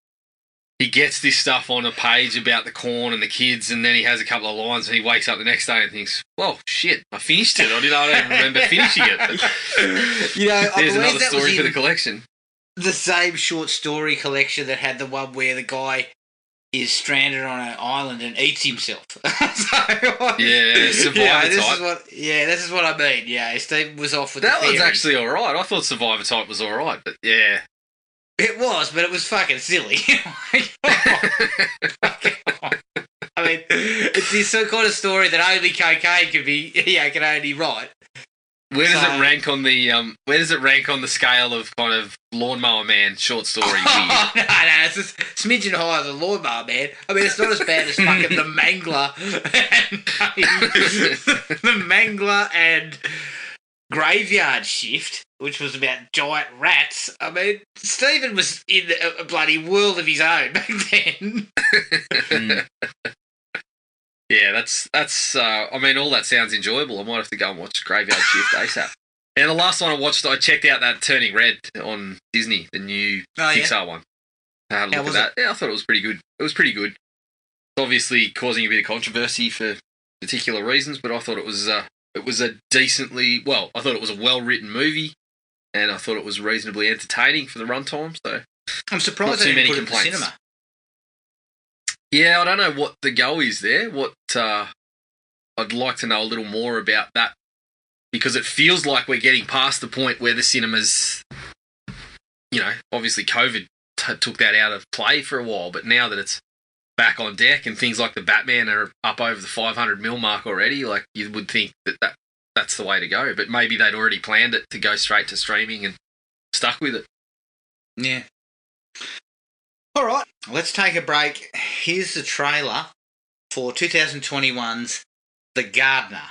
gets this stuff on a page about the corn and the kids, and then he has a couple of lines, and he wakes up the next day and thinks, "Well, shit, I finished it. I don't even remember finishing it." You know, there's another story for the collection. The same short story collection that had the one where the guy is stranded on an island and eats himself. Survivor type. This is what I mean. Yeah, Steve was off with that the one's actually all right. I thought Survivor type was all right, but yeah. It was, but it was fucking silly. I mean, it's this kind of story that only cocaine can only write. Where does it rank on the scale of kind of Lawnmower Man short story? No, it's a smidgen higher than Lawnmower Man. I mean, it's not as bad as fucking The Mangler, The Mangler and Graveyard Shift, which was about giant rats. I mean, Stephen was in a bloody world of his own back then. Yeah, that's. I mean, all that sounds enjoyable. I might have to go and watch Graveyard Shift ASAP. And the last one I watched, I checked out that Turning Red on Disney, the new Pixar one. I had a look at that. Yeah, I thought it was pretty good. It was pretty good. It's obviously causing a bit of controversy for particular reasons, but I thought it was a decently, well, I thought it was a well-written movie, and I thought it was reasonably entertaining for the runtime, so I'm surprised they didn't put it in the cinema. Yeah, I don't know what the go is there. I'd like to know a little more about that, because it feels like we're getting past the point where the cinemas, you know, obviously COVID took that out of play for a while, but now that it's back on deck and things like the Batman are up over the 500 mil mark already, like you would think that's the way to go. But maybe they'd already planned it to go straight to streaming and stuck with it. Yeah. All right, let's take a break. Here's the trailer for 2021's The Gardener.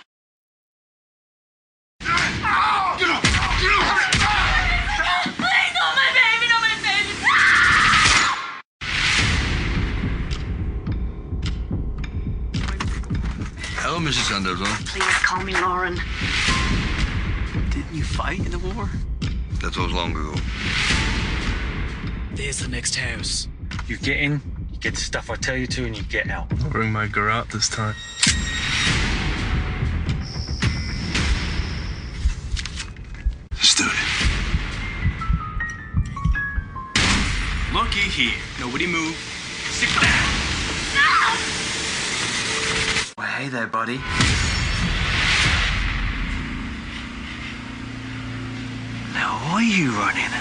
Hello, Mrs. Sanderson. Please call me Lauren. Didn't you fight in the war? That was long ago. There's the next house. You get in, you get the stuff I tell you to, and you get out. I'll bring my girl out this time. Let's do it. Looky here. Nobody move. Sit down. No! Well, hey there, buddy. Now, why are you running?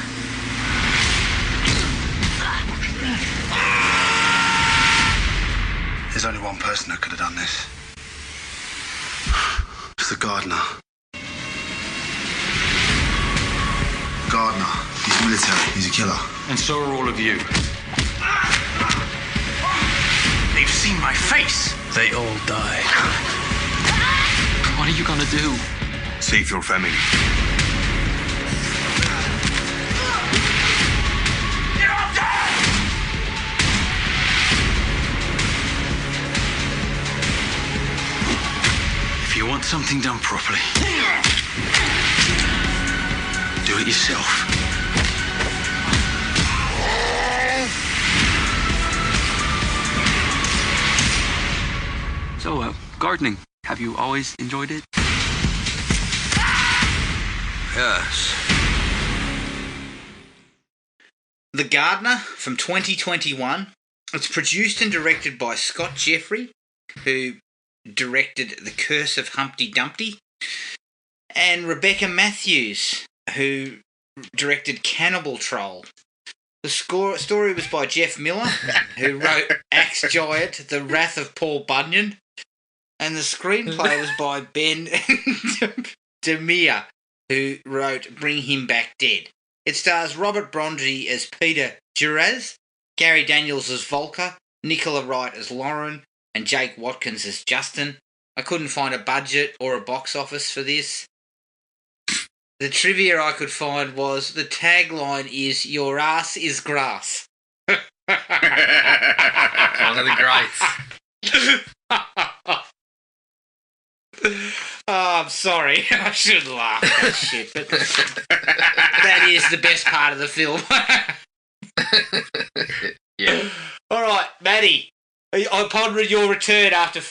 There's only one person that could have done this. It's the gardener. Gardener. He's military. He's a killer. And so are all of you. They've seen my face. They all die. What are you gonna do? Save your family. If you want something done properly, do do it yourself. So, gardening, have you always enjoyed it? Yes. The Gardener from 2021. It's produced and directed by Scott Jeffrey, who directed The Curse of Humpty Dumpty, and Rebecca Matthews, who directed Cannibal Troll. The story was by Jeff Miller, who wrote Axe Giant, The Wrath of Paul Bunyan, and the screenplay was by Ben Demir, who wrote Bring Him Back Dead. It stars Robert Bronzi as Peter Duras, Gary Daniels as Volker, Nicola Wright as Lauren, and Jake Watkins as Justin. I couldn't find a budget or a box office for this. The trivia I could find was the tagline is "Your ass is grass." One of the greats. Oh, I'm sorry. I shouldn't laugh at that shit, but that is the best part of the film. Yeah. All right, Matty. Upon your return after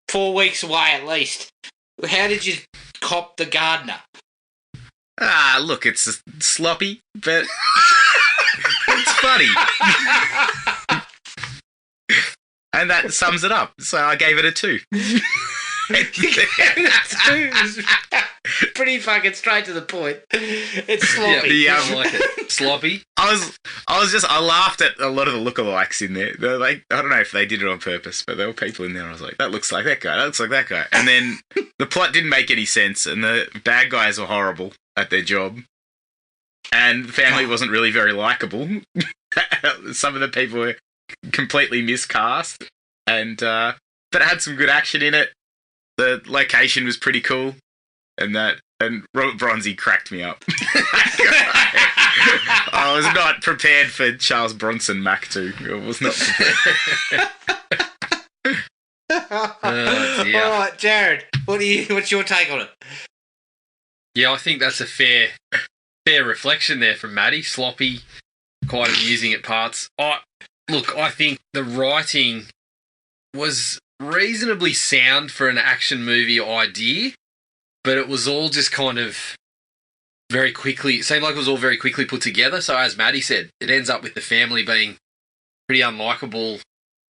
4 weeks away at least, how did you cop The Gardener? Look, it's sloppy, but it's funny. And that sums it up. So I gave it a 2. Pretty fucking straight to the point. It's sloppy. Yeah, I like it. Sloppy. I laughed at a lot of the lookalikes in there. They're like, I don't know if they did it on purpose, but there were people in there. I was like, that looks like that guy. That looks like that guy. And then the plot didn't make any sense, and the bad guys were horrible at their job, and the family wasn't really very likable. Some of the people were completely miscast, and but it had some good action in it. The location was pretty cool, and Robert Bronzi cracked me up. I was not prepared for Charles Bronson Mac 2. I was not prepared. Oh, dear. All right, Jared, what's your take on it? Yeah, I think that's a fair reflection there from Matty. Sloppy, quite amusing at parts. I think the writing was reasonably sound for an action movie idea, but it was all just kind of very quickly, it seemed like it was all very quickly put together. So as Matty said, it ends up with the family being pretty unlikable,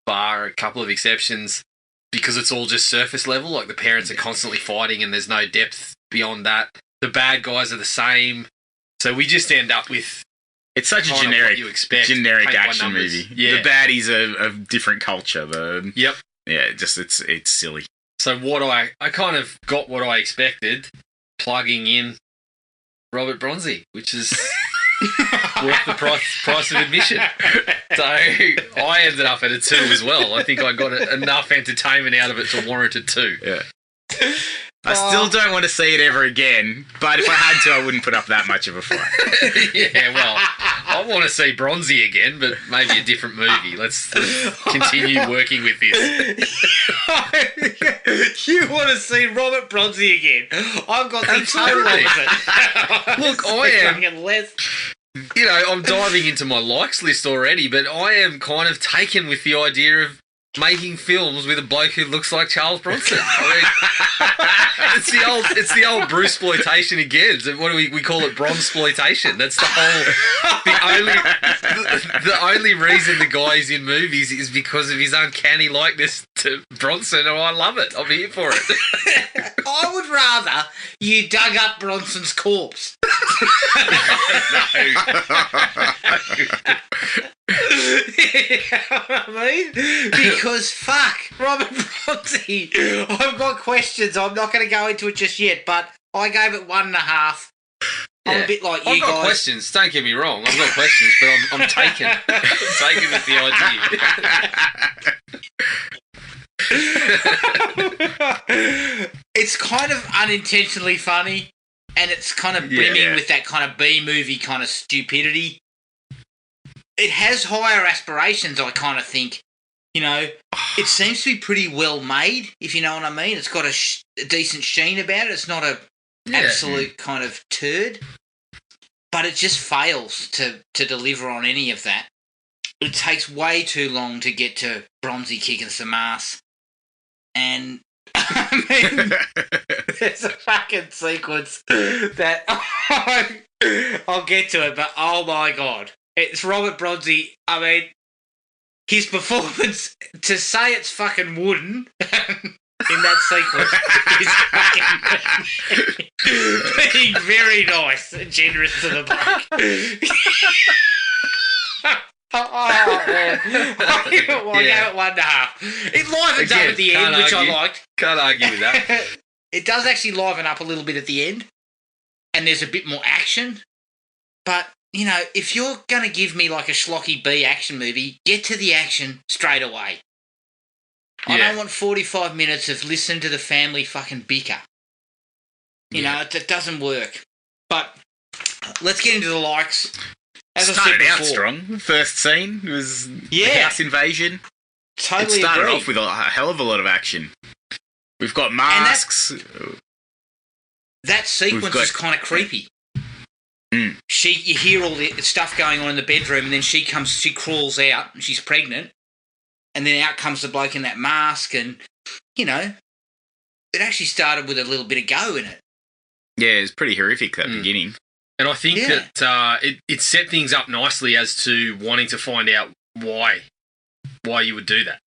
bar a couple of exceptions, because it's all just surface level. Like the parents are constantly fighting and there's no depth beyond that. The bad guys are the same. So we just end up with it's such a generic action movie. Yeah. The baddies are of different culture. Yep. Yeah, just it's silly. So I kind of got what I expected, plugging in Robert Bronzi, which is worth the price of admission. So I ended up at a 2 as well. I think I got enough entertainment out of it to warrant a 2. Yeah. I still don't want to see it ever again, but if I had to, I wouldn't put up that much of a fight. Yeah, well, I want to see Bronzi again, but maybe a different movie. Let's continue working with this. You want to see Robert Bronzi again? I've got the total opposite. Look, I am... You know, I'm diving into my likes list already, but I am kind of taken with the idea of making films with a bloke who looks like Charles Bronson. I mean, it's the old Bruce-sploitation again. What do we call it? Bronze-sploitation. That's the whole... The only reason the guy's in movies is because of his uncanny likeness to Bronson, and I love it. I'm here for it. I would rather you dug up Bronson's corpse. No. You know what I mean? Because fuck, Robert Bronzi. I've got questions. I'm not going to go into it just yet, but I gave it 1.5. I'm a bit like you guys. I've got questions. Don't get me wrong. I've got questions, but I'm taken. I'm taken with the idea. It's kind of unintentionally funny, and it's kind of brimming with that kind of B-movie kind of stupidity. It has higher aspirations, I kind of think. You know, it seems to be pretty well made, if you know what I mean. It's got a decent sheen about it. It's not a absolute kind of turd. but it just fails to deliver on any of that. It takes way too long to get to Bronzi kicking some ass. And, I mean, there's a fucking sequence that I'll get to it, but oh my God. It's Robert Bronzi. I mean, his performance, to say it's fucking wooden in that sequence is fucking being very nice and generous to the bloke. Oh, man. I gave it 1.5. It livens up at the end, which I liked. Can't argue with that. It does actually liven up a little bit at the end, and there's a bit more action. But, you know, if you're going to give me like a schlocky B action movie, get to the action straight away. I don't want 45 minutes of listen to the family fucking bicker. You know, it doesn't work. But let's get into the likes. As started I said out before, strong. First scene was the Yeah. house invasion. totally It started agree. off with a hell of a lot of action. We've got masks. That sequence got- is kind of creepy. Mm. You hear all the stuff going on in the bedroom, and then she crawls out, and she's pregnant, and then out comes the bloke in that mask, and, you know, it actually started with a little bit of go in it. Yeah, it was pretty horrific, that beginning. And I think that it set things up nicely as to wanting to find out why you would do that,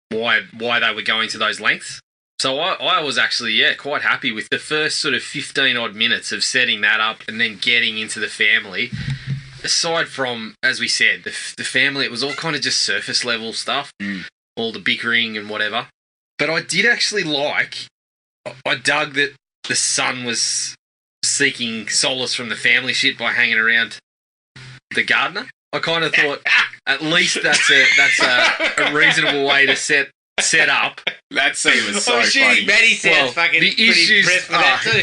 why they were going to those lengths. So I was actually, quite happy with the first sort of 15 odd minutes of setting that up and then getting into the family. Aside from, as we said, the family, it was all kind of just surface level stuff, all the bickering and whatever. But I did actually I dug that the son was seeking solace from the family shit by hanging around the gardener. I kind of thought at least that's a reasonable way to set up. That scene was so Shit, funny. Matty sounds fucking the pretty issues, impressed with that too.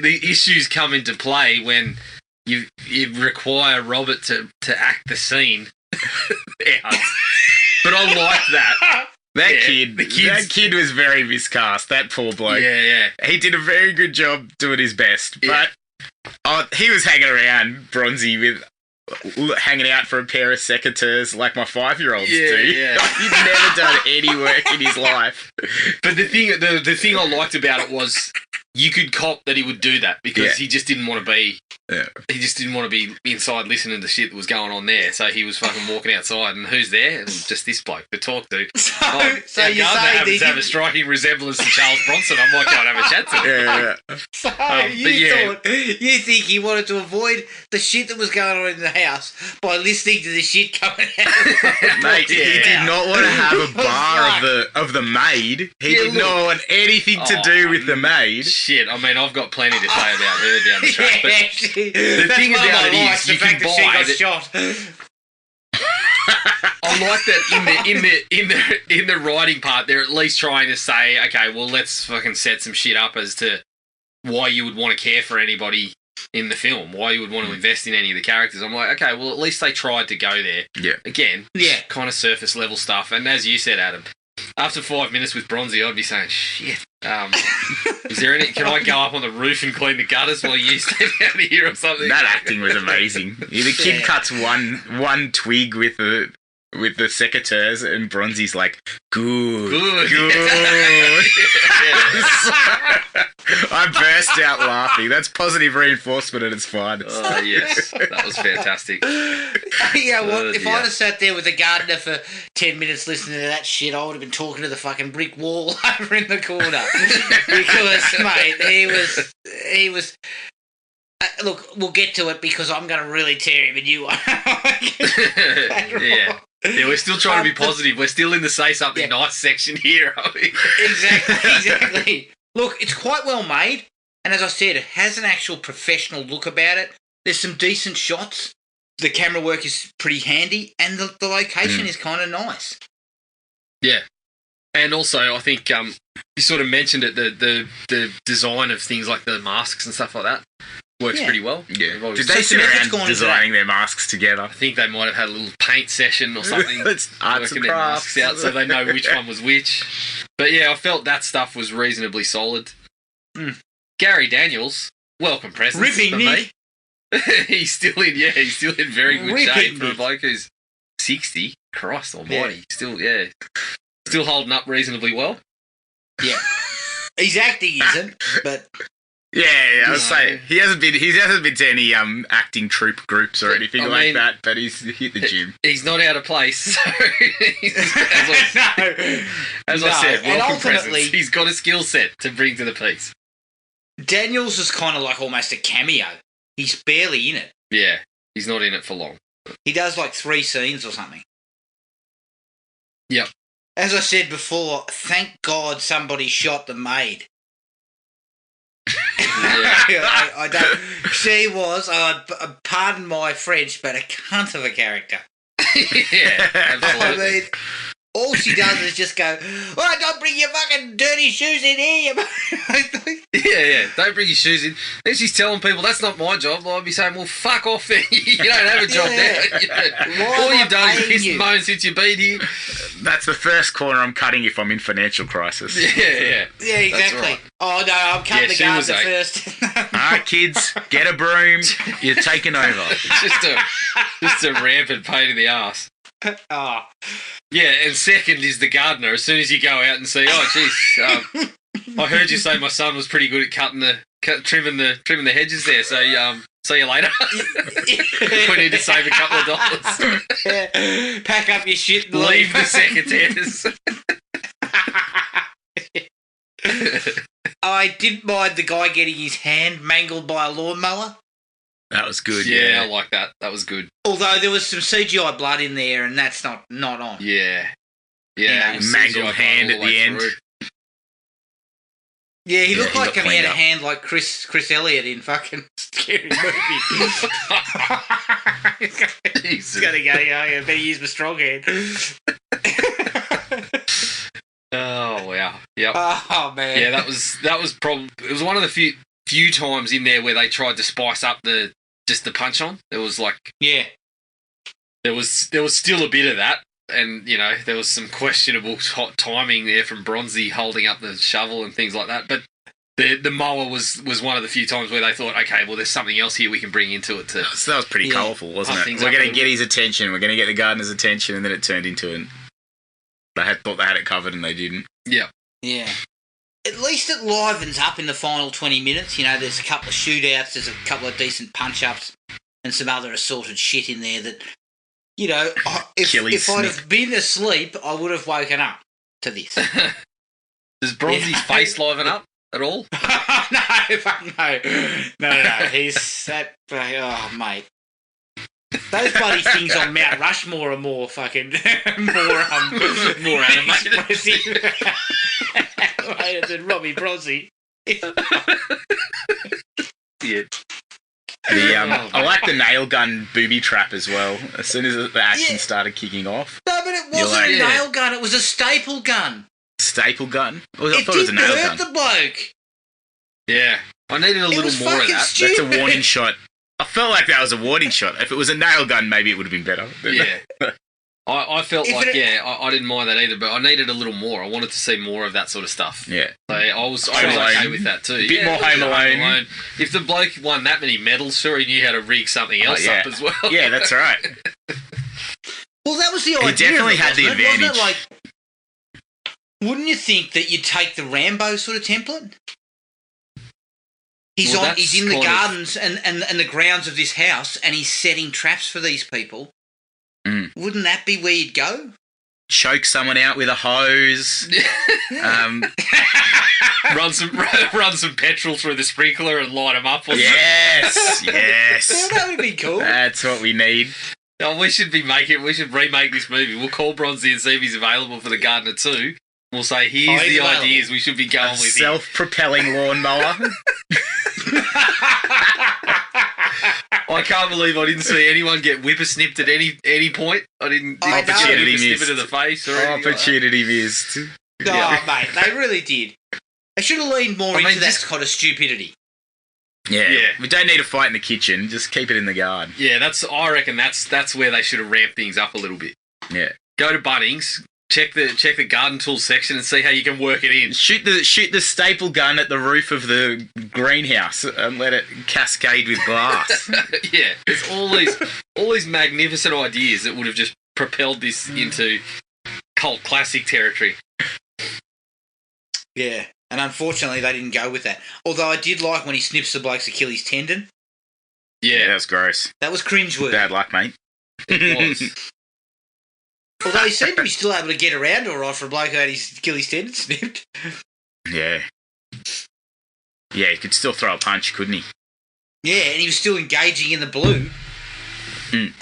the issues come into play when you require Robert to act the scene out. But I like that. That kid was very miscast. That poor bloke. Yeah. He did a very good job doing his best, but he was hanging around Bronzy with hanging out for a pair of secateurs like my 5-year-olds do. Yeah. He'd never done any work in his life. But the thing I liked about it was you could cop that he would do that because he just didn't want to be. Yeah. He just didn't want to be inside listening to shit that was going on there. So he was fucking walking outside, and who's there? And just this bloke to talk to. So our you're gardener saying happens to have a striking resemblance to Charles Bronson. I might go and have a chat to him. Yeah. So but you think he wanted to avoid the shit that was going on in the house by listening to the shit coming out? Mate, he did not want to have a bar of the maid. He did not want anything to do with the maid. Shit, I mean, I've got plenty to say about her down the track. But the thing about it is, the you fact can that she buy got that- shot. I like that in the writing part, they're at least trying to say, okay, well, let's fucking set some shit up as to why you would want to care for anybody in the film, why you would want to invest in any of the characters. I'm like, okay, well, at least they tried to go there. Yeah. Again, kind of surface level stuff. And as you said, Adam, after 5 minutes with Bronzy, I'd be saying, shit. Is there any? Can I go up on the roof and clean the gutters while you stand out here or something? That acting was amazing. The kid cuts one twig with the secateurs, and Bronzy's like, good. I burst out laughing. That's positive reinforcement at its finest. Oh, yes. That was fantastic. Yeah, well, if I'd have sat there with the gardener for 10 minutes listening to that shit, I would have been talking to the fucking brick wall over in the corner. Because, mate, he was... look, we'll get to it because I'm going to really tear him a new one. Yeah, we're still trying to be positive. We're still in the say something nice section here, are we? Exactly. Look, it's quite well made, and as I said, it has an actual professional look about it. There's some decent shots. The camera work is pretty handy, and the location is kind of nice. Yeah. And also, I think you sort of mentioned it, the design of things like the masks and stuff like that works pretty well. Yeah. Did Did they sit around gone into designing their masks together? I think they might have had a little paint session or something. It's arts working and their crafts. masks out so they know which one was which. But yeah, I felt that stuff was reasonably solid. Gary Daniels, welcome presents Ripping for Nick. me. He's still in very good Ripping shape for a it. bloke who's 60. Christ almighty. Still holding up reasonably well. Yeah. His acting isn't, but Yeah, I was saying he hasn't been to any acting troupe groups or anything like that, but he's hit the gym. He's not out of place. So as I said, and welcome ultimately, presence. He's got a skill set to bring to the piece. Daniels is kind of like almost a cameo. He's barely in it. Yeah, he's not in it for long. He does like 3 scenes or something. Yep. As I said before, thank God somebody shot the maid. Yeah. I don't. She was, pardon my French, but a cunt of a character. Yeah, I absolutely. mean, all she does is just go, "Oh, don't bring your fucking dirty shoes in here." Yeah. Don't bring your shoes in. Then she's telling people that's not my job. I'll be saying, well, fuck off then. You don't have a job there. You know, Why all am I you've done is paying piss you? and moan since you've been here. That's the first corner I'm cutting if I'm in financial crisis. Yeah. Yeah, exactly. right. Oh no, I'm cutting the she garden was first. Alright, kids, get a broom. You're taking over. Just a rampant pain in the ass. Oh. Yeah, and second is the gardener. As soon as you go out and see, oh, jeez, I heard you say my son was pretty good at trimming the hedges there. So, see you later. We need to save a couple of dollars. Yeah. Pack up your shit and Leave the secretaries. I didn't mind the guy getting his hand mangled by a lawnmower. That was good. Yeah, I like that. That was good. Although there was some CGI blood in there, and that's not on. Yeah. Yeah, it was mangled CGI hand all at the the way end. through. Yeah, he looked he like got he had cleaned a up. hand like Chris Elliott in fucking Scary Movie. He's gonna go, yeah, better use my strong hand. Oh wow. Yep. Oh man. Yeah, that was probably it was one of the few times in there where they tried to spice up the punch on. There was like Yeah. there was still a bit of that, and you know there was some questionable timing there from Bronzi holding up the shovel and things like that. But the mower was one of the few times where they thought, okay, well there's something else here we can bring into it to. So that was pretty colourful, wasn't Pump it? things We're up going a to little get his attention. We're going to get the gardener's attention, and then it turned into an. They thought they had it covered, and they didn't. Yeah. Yeah. At least it livens up in the final 20 minutes. You know, there's a couple of shootouts, there's a couple of decent punch-ups, and some other assorted shit in there that, you know, if I'd have been asleep, I would have woken up to this. Does Bronzi's face liven up at all? No, fuck no. No. He's that. Oh, mate. Those bloody things on Mount Rushmore are more fucking more animated. animated than Robbie Bronzi. Yeah. I like the nail gun booby trap as well. As soon as the action started kicking off. No, but it wasn't a nail gun. It was a staple gun. Staple gun? I It thought it was a didn't nail hurt gun. the bloke. Yeah. I needed a little was more of fucking that. stupid. That's a warning shot. I felt like that was a warning shot. If it was a nail gun, maybe it would have been better. Yeah. I felt If like, it- I didn't mind that either, but I needed a little more. I wanted to see more of that sort of stuff. Yeah. I was Home okay Alone. with that too. A bit more Home Alone. If the bloke won that many medals, sure he knew how to rig something else yeah. up as well. Yeah, that's right. Well, that was the idea. definitely of it, had the wasn't it? Wasn't it advantage. like, wouldn't you think that you'd take the Rambo sort of template? He's Well, on. that's He's in the kind of- gardens and the grounds of this house, and he's setting traps for these people. Mm. Wouldn't that be where you'd go? Choke someone out with a hose. run some petrol through the sprinkler and light them up. Or Yes, Yeah, yes. that would be cool. That's what we need. No, we should remake this movie. We'll call Bronzi and see if he's available for the Gardener 2. We'll say, here's he's the available. ideas we should be going A with here. self-propelling lawnmower. I can't believe I didn't see anyone get whippersnipped at any point. I didn't I know. Opportunity snip missed. it to the face or anything like that. Opportunity missed. Oh, mate, they really did. They should have leaned more I mean, into that just- kind of stupidity. Yeah. Yeah. We don't need a fight in the kitchen. Just keep it in the garden. Yeah, I reckon that's where they should have ramped things up a little bit. Yeah. Go to Bunnings, check the garden tool section and see how you can work it in. Shoot the staple gun at the roof of the greenhouse and let it cascade with glass. Yeah, there's all these magnificent ideas that would have just propelled this into cult classic territory. Yeah, and unfortunately they didn't go with that. Although I did like when he snips the bloke's Achilles tendon. Yeah, that was gross. That was cringeworthy. Bad luck, mate. It was. Although he seemed to be still able to get around all right for a bloke who had his Achilles tendon snipped. Yeah. Yeah, he could still throw a punch, couldn't he? Yeah, and he was still engaging in the blue. Mm.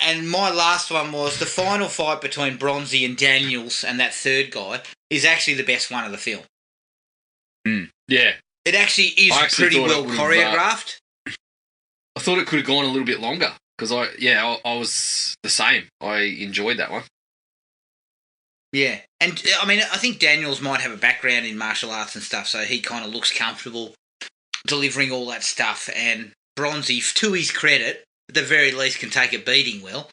And my last one was the final fight between Bronzi and Daniels and that third guy is actually the best one of the film. Mm. Yeah. It actually is pretty well choreographed. I thought it could have gone a little bit longer because I was the same. I enjoyed that one. Yeah, and I mean, I think Daniels might have a background in martial arts and stuff, so he kind of looks comfortable delivering all that stuff. And Bronzi, to his credit, at the very least, can take a beating well.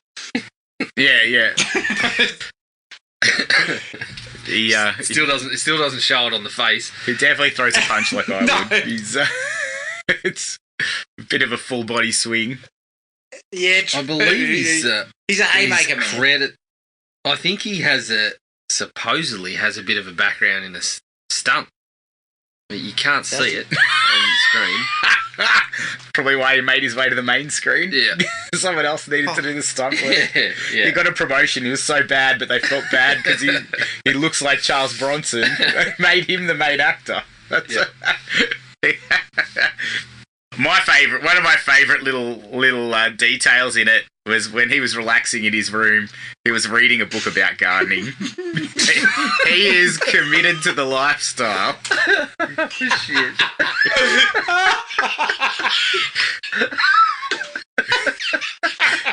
Yeah. He Still doesn't show it on the face. he definitely throws a punch like I No. would. He's it's a bit of a full body swing. Yeah, I believe he's a haymaker man. credit. I think he supposedly has a bit of a background in the stunt. But you can't see it on the screen. Probably why he made his way to the main screen. Yeah. Someone else needed to do the stunt work. Yeah. He got a promotion. He was so bad, but they felt bad because he looks like Charles Bronson. They made him the main actor. That's one of my favourite little details in it was when he was relaxing in his room. He was reading a book about gardening. He is committed to the lifestyle. Shit.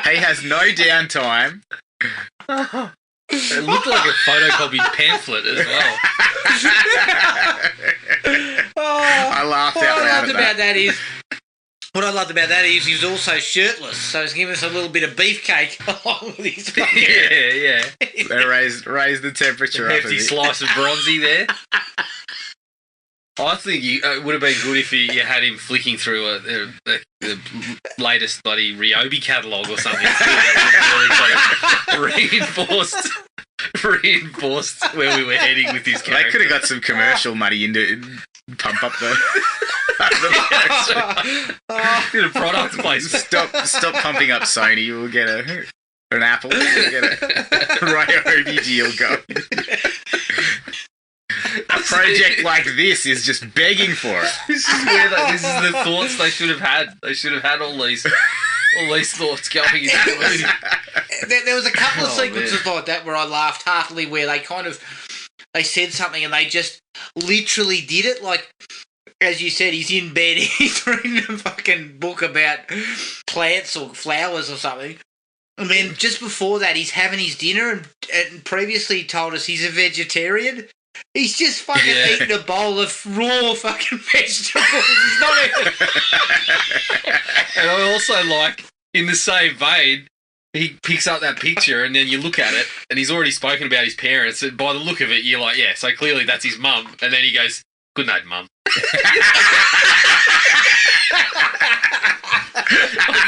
He has no downtime. It looked like a photocopied pamphlet as well. I laughed out loud at that. What I loved about that is he was also shirtless, so he's giving us a little bit of beefcake along with his Yeah. They raised the temperature A up a hefty bit. slice of Bronzi there. I think it would have been good if you had him flicking through the latest bloody Ryobi catalogue or something. That would really reinforced where we were heading with his character. They could have got some commercial money into pump up the. Bit of product placement. Stop pumping up Sony. We'll get an Apple. We'll get a Ryobi deal going. A project like this is just begging for it. This is the thoughts they should have had. They should have had all these thoughts going into the movie. There was a couple of sequences like that where I laughed heartily, where they said something and they just literally did it. Like, as you said, he's in bed, he's reading a fucking book about plants or flowers or something. And then just before that, he's having his dinner and previously told us he's a vegetarian. He's just fucking eating a bowl of raw fucking vegetables. He's not even... And I also like, in the same vein, he picks up that picture and then you look at it and he's already spoken about his parents. And by the look of it, you're like, yeah, so clearly that's his mum. And then he goes, good night, mum.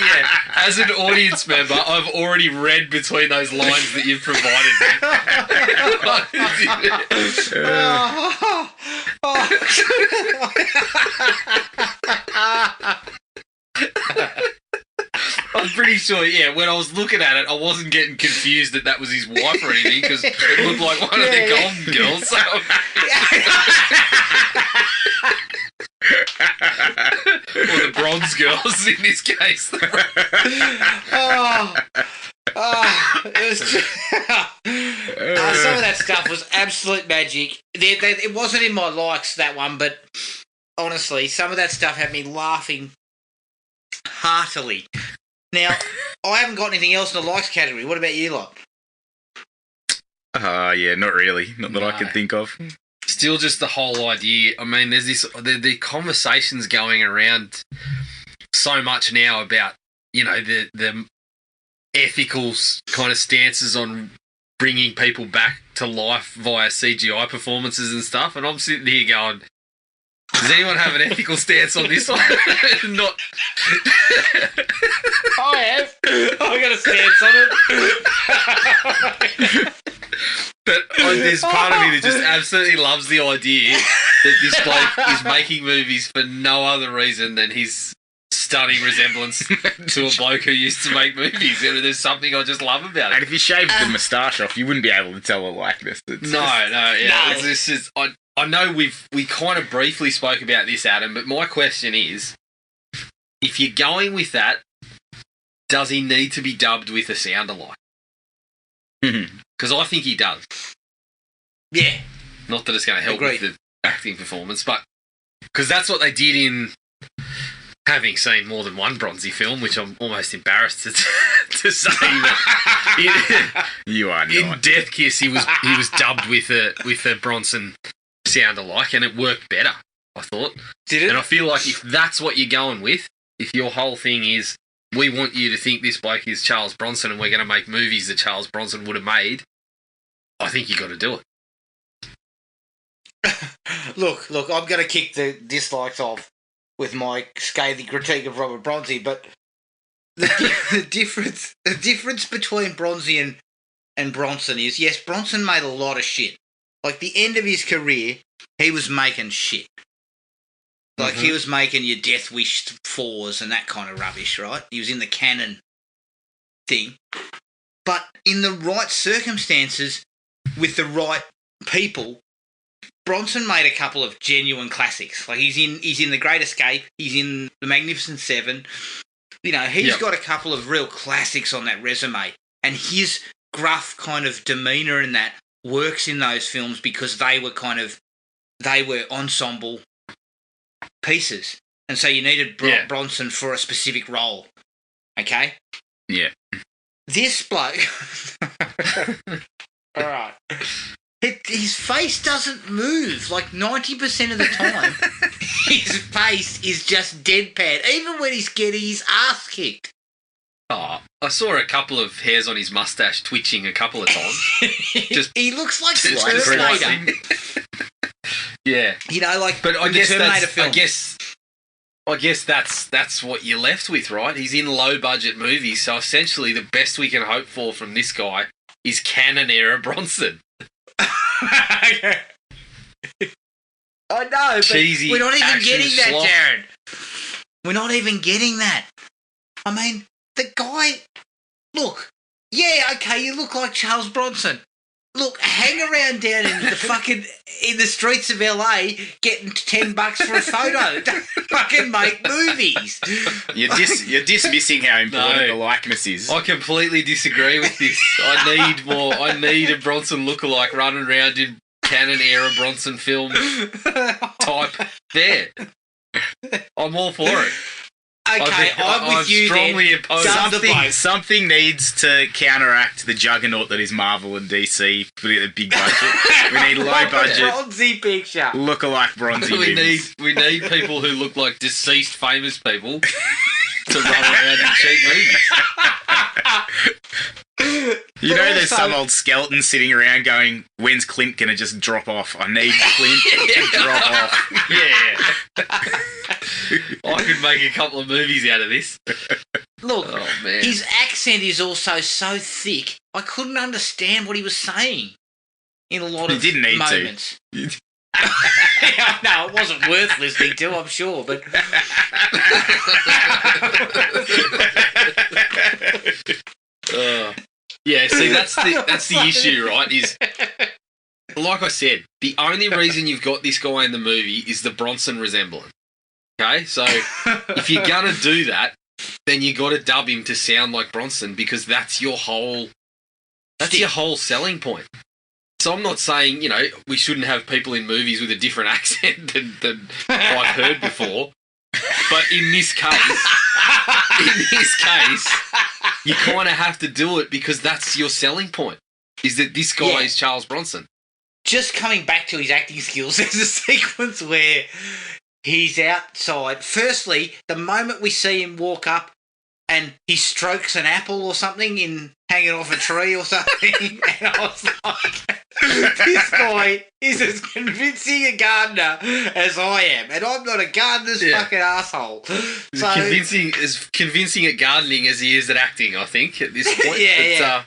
Yeah, as an audience member, I've already read between those lines that you've provided me. I'm pretty sure, when I was looking at it, I wasn't getting confused that was his wife or anything, because it looked like one of the Golden Girls. So. Or the Bronze Girls in this case. Some of that stuff was absolute magic. It wasn't in my likes, that one, but honestly, some of that stuff had me laughing heartily. Now, I haven't got anything else in the likes category. What about you lot? Yeah, not really. Not that I can think of. Still just the whole idea. I mean, there's the conversations going around so much now about, the ethical kind of stances on bringing people back to life via CGI performances and stuff, and I'm sitting here going, does anyone have an ethical stance on this one? Not. I have. I got a stance on it. But there's part of me that just absolutely loves the idea that this bloke is making movies for no other reason than his stunning resemblance to a bloke who used to make movies. There's something I just love about it. And if you shaved the moustache off, you wouldn't be able to tell a likeness. I know we kind of briefly spoke about this, Adam, but my question is, if you're going with that, does he need to be dubbed with a sound alike? Because I think he does. Yeah. Not that it's going to help with the acting performance, but because that's what they did in, having seen more than one Bronzi film, which I'm almost embarrassed to say that. You are not. In Death Kiss, he was dubbed with a Bronson sound alike, and it worked better, I thought. Did it? And I feel like if that's what you're going with, if your whole thing is, we want you to think this bloke is Charles Bronson and we're going to make movies that Charles Bronson would have made, I think you got to do it. Look, I'm going to kick the dislikes off with my scathing critique of Robert Bronzi, but the difference between Bronzi and Bronson is, yes, Bronson made a lot of shit. Like, the end of his career, he was making shit. Like, he was making your Death Wish 4s and that kind of rubbish, right? He was in the canon thing. But in the right circumstances, with the right people, Bronson made a couple of genuine classics. Like, he's in The Great Escape, he's in The Magnificent Seven. You know, he's got a couple of real classics on that resume. And his gruff kind of demeanour in that works in those films because they were ensemble pieces. And so you needed Bronson for a specific role. Okay? Yeah. This bloke... All right. His face doesn't move. Like 90% of the time, his face is just deadpan, even when he's getting his ass kicked. Oh, I saw a couple of hairs on his mustache twitching a couple of times. He looks like the just Terminator. Yeah. You know, like but I the guess Terminator films. I guess that's what you're left with, right? He's in low budget movies, so essentially the best we can hope for from this guy is canon era Bronson. I know, but cheesy, we're not even getting that, slop. Jared. We're not even getting that. I mean, the guy... Look, yeah, okay, you look like Charles Bronson. Look, hang around down in the fucking... in the streets of LA getting $10 for a photo. Don't fucking make movies. You're dismissing how important the likeness is. I completely disagree with this. I need a Bronson lookalike running around in canon era Bronson film type there. I'm all for it. Okay, I'm with you strongly then. opposed. Something needs to counteract the juggernaut that is Marvel and DC. Put it at a big budget. We need low budget. Bronzy picture. Look-alike Bronzy movies. We need people who look like deceased famous people to run around in cheap movies. You know, there's some old skeleton sitting around going, "When's Clint gonna just drop off? I need Clint to drop off." Yeah. I could make a couple of movies out of this. Look, man. His accent is also so thick, I couldn't understand what he was saying in a lot of didn't need moments. to. No, it wasn't worth listening to, I'm sure, but... Yeah, see, that's the issue, right? Is, like I said, the only reason you've got this guy in the movie is the Bronson resemblance. Okay, so if you're gonna do that, then you got to dub him to sound like Bronson because that's your whole selling point. So I'm not saying, we shouldn't have people in movies with a different accent than I've heard before. But in this case, you kind of have to do it because that's your selling point, is that this guy is Charles Bronson. Just coming back to his acting skills, there's a sequence where he's outside. Firstly, the moment we see him walk up and he strokes an apple or something in hanging off a tree or something. And I was like, this guy is as convincing a gardener as I am. And I'm not a gardener's fucking asshole. So, convincing at gardening as he is at acting, I think, at this point. Yeah.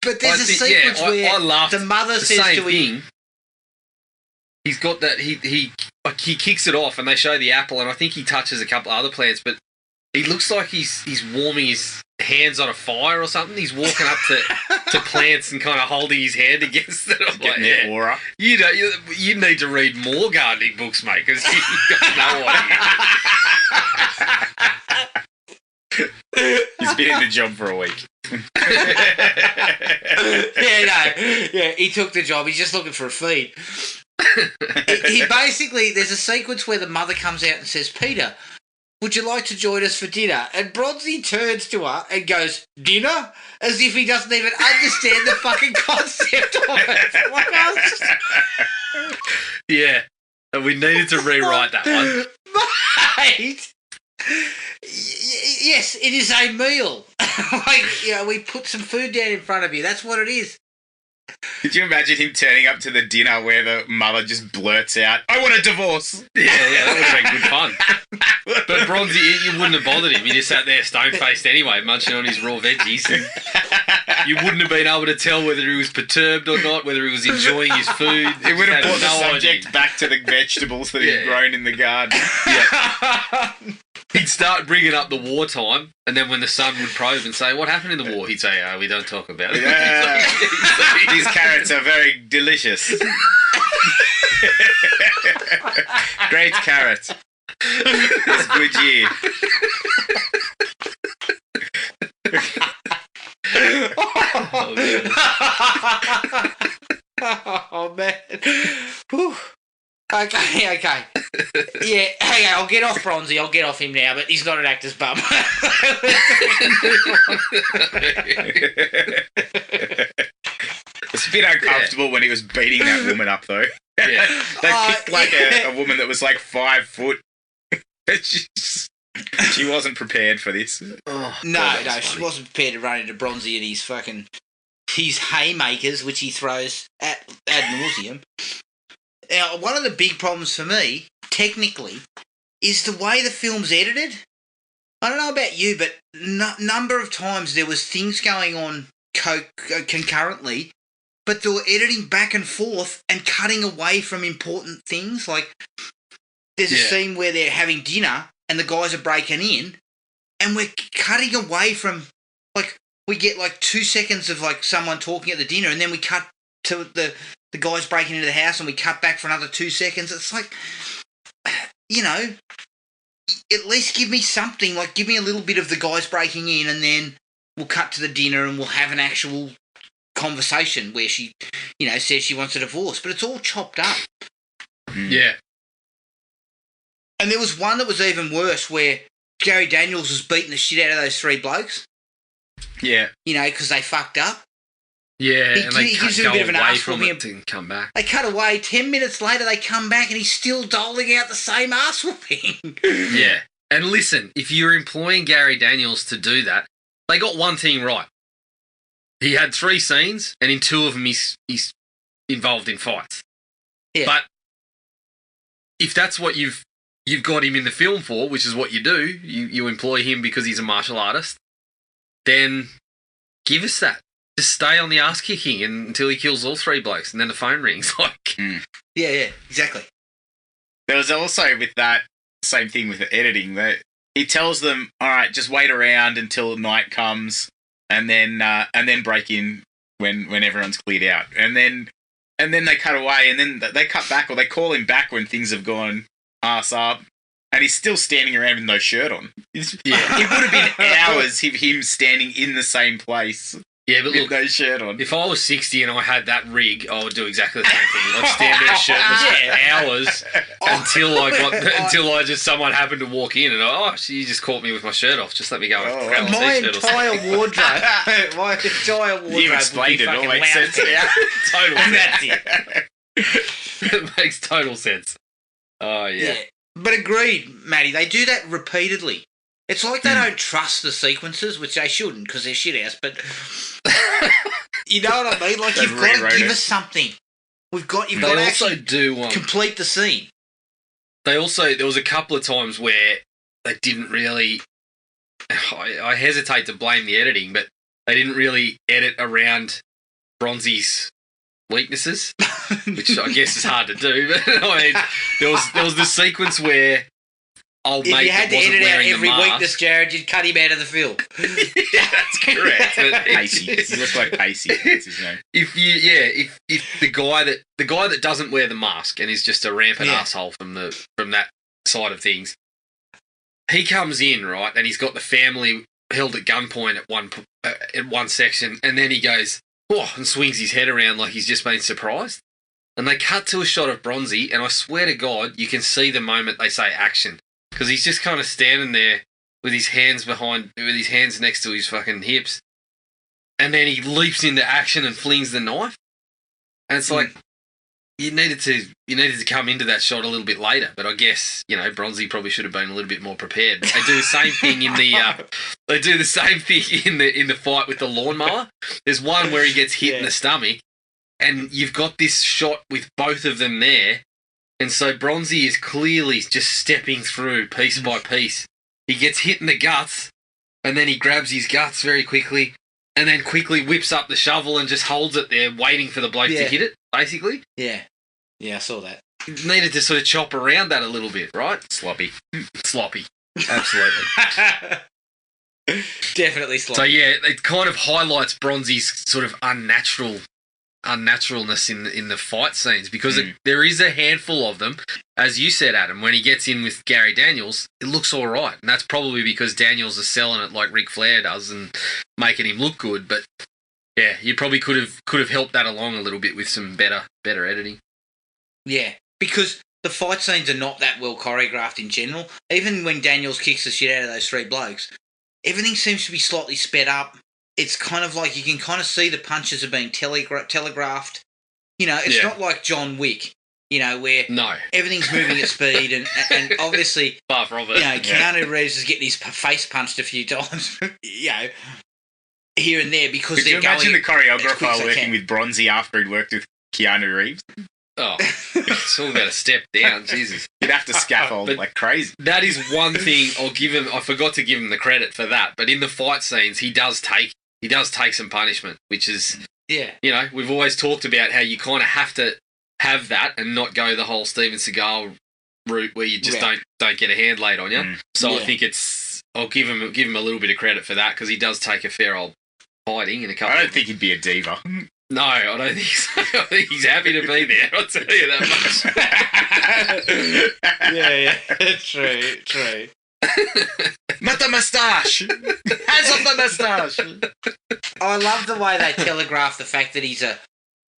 But there's a sequence where the mother says to him... He's got that, he kicks it off and they show the apple and I think he touches a couple of other plants, but he looks like he's warming his hands on a fire or something. He's walking up to plants and kind of holding his hand against it. I'm like, their aura. You need to read more gardening books, mate, because you've got no idea. He's been in the job for a week. He took the job. He's just looking for a feed. He basically, there's a sequence where the mother comes out and says, Peter, would you like to join us for dinner? And Bronzi turns to her and goes, dinner? As if he doesn't even understand the fucking concept of it. Like, I was just... Yeah, and we needed to rewrite that one. Mate! Yes, it is a meal. We put some food down in front of you. That's what it is. Could you imagine him turning up to the dinner where the mother just blurts out, I want a divorce? Yeah, that would have been good fun. But Bronzi, you wouldn't have bothered him. He just sat there stone-faced anyway, munching on his raw veggies. And you wouldn't have been able to tell whether he was perturbed or not, whether he was enjoying his food. It would have brought the subject back to the vegetables that he'd grown in the garden. Yeah. He'd start bringing up the wartime, and then when the son would probe and say, what happened in the war? He'd say, we don't talk about it. Yeah. These carrots are very delicious. Great carrot. It's good year. Oh, man. Whew. Okay. Yeah, hey, I'll get off Bronzi. I'll get off him now, but he's not an actor's bum. It's a bit uncomfortable when he was beating that woman up, though. Yeah. They picked a woman that was like 5 foot. She wasn't prepared for this. No, she wasn't prepared to run into Bronzi and his haymakers, which he throws ad nauseum. Now, one of the big problems for me, technically, is the way the film's edited. I don't know about you, but number of times there was things going on concurrently, but they were editing back and forth and cutting away from important things. Like, there's a scene where they're having dinner and the guys are breaking in, and we're cutting away from, like, we get like 2 seconds of like someone talking at the dinner, and then we cut to the guys breaking into the house, and we cut back for another 2 seconds. It's like, at least give me something. Like, give me a little bit of the guys breaking in, and then we'll cut to the dinner and we'll have an actual conversation where she, says she wants a divorce. But it's all chopped up. Yeah. And there was one that was even worse where Gary Daniels was beating the shit out of those 3 blokes. Yeah. Because they fucked up. Yeah, he gives him a bit of an ass from whooping. it to come back. They cut away. 10 minutes later, they come back and he's still doling out the same ass whooping. Yeah. And listen, if you're employing Gary Daniels to do that, they got one thing right. He had 3 scenes, and in 2 of them he's involved in fights. Yeah. But if that's what you've got him in the film for, which is what you do, you employ him because he's a martial artist, then give us that. Just stay on the ass kicking until he kills all 3 blokes, and then the phone rings. Yeah, exactly. There was also with that same thing with the editing that he tells them, all right, just wait around until night comes, and then break in when everyone's cleared out, and then they cut away, and then they cut back, or they call him back when things have gone ass up, and he's still standing around with no shirt on. It would have been hours of him standing in the same place. Yeah, but look, with no shirt on. If I was 60 and I had that rig, I would do exactly the same thing. I'd stand there shirtless for hours until someone happened to walk in and she just caught me with my shirt off. Just let me go. My entire wardrobe. You explained it. All makes sense. Total. And that's it. It makes total sense. Oh yeah. But agreed, Matty. They do that repeatedly. It's like they don't trust the sequences, which they shouldn't because they're shit house, but you know what I mean? Like, you've got to give us something. You've got to actually complete the scene. There was a couple of times where they didn't really, I hesitate to blame the editing, but they didn't really edit around Bronzi's weaknesses, which I guess is hard to do. But I mean, there was the sequence where old mate if you had to edit out every weakness, Jared, you'd cut him out of the film. Yeah, that's correct. But Pacey. He looks like Pacey. That's his name. If the guy that doesn't wear the mask and is just a rampant asshole from that side of things, he comes in, right, and he's got the family held at gunpoint at one section, and then he goes, and swings his head around like he's just been surprised. And they cut to a shot of Bronzi, and I swear to God, you can see the moment they say action, because he's just kind of standing there with his hands next to his fucking hips, and then he leaps into action and flings the knife. And it's like, you needed to come into that shot a little bit later, but I guess, Bronzi probably should have been a little bit more prepared. But they do the same thing in the fight with the lawnmower. There's one where he gets hit in the stomach, and you've got this shot with both of them there, and so Bronzi is clearly just stepping through piece by piece. He gets hit in the guts, and then he grabs his guts very quickly, and then quickly whips up the shovel and just holds it there, waiting for the bloke to hit it, basically. Yeah. Yeah, I saw that. Needed to sort of chop around that a little bit, right? Sloppy. Absolutely. Definitely sloppy. So, yeah, it kind of highlights Bronzi's sort of unnaturalness in the fight scenes, because there is a handful of them. As you said, Adam, when he gets in with Gary Daniels, it looks all right. And that's probably because Daniels is selling it like Ric Flair does and making him look good. But, yeah, you probably could have helped that along a little bit with some better editing. Yeah, because the fight scenes are not that well choreographed in general. Even when Daniels kicks the shit out of those three blokes, everything seems to be slightly sped up. It's kind of like you can kind of see the punches are being telegraphed. It's not like John Wick, where everything's moving at speed and obviously, far from it. Keanu Reeves is getting his face punched a few times, here and there because Could you imagine the choreographer working with Bronzi after he'd worked with Keanu Reeves? Oh, it's all about a step down, Jesus. You'd have to scaffold like crazy. That is one thing I'll give him. I forgot to give him the credit for that, but in the fight scenes, he does take some punishment, which is, we've always talked about how you kind of have to have that and not go the whole Steven Seagal route where you just don't get a hand laid on you. So I think I'll give him a little bit of credit for that, because he does take a fair old hiding in a couple. I don't think he'd be a diva. No, I don't think so. I think he's happy to be there, I'll tell you that much. Yeah, true. Not the moustache! Hands off the moustache! I love the way they telegraph the fact that he's a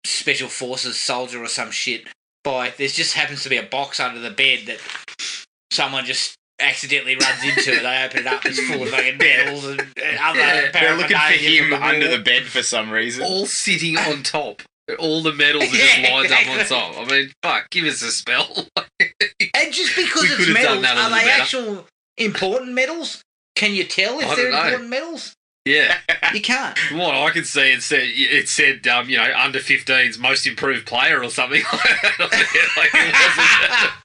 special forces soldier or some shit by there just happens to be a box under the bed that someone just accidentally runs into it. They open it up, it's full of fucking medals and other They're looking for him under the bed for some reason. All sitting on top. All the medals are just lined up on top. I mean, fuck, give us a spell. And just because it's medals, are they actual important medals? Can you tell if they're important medals? Yeah. You can't. From what I could see, it said under 15's most improved player or something like that.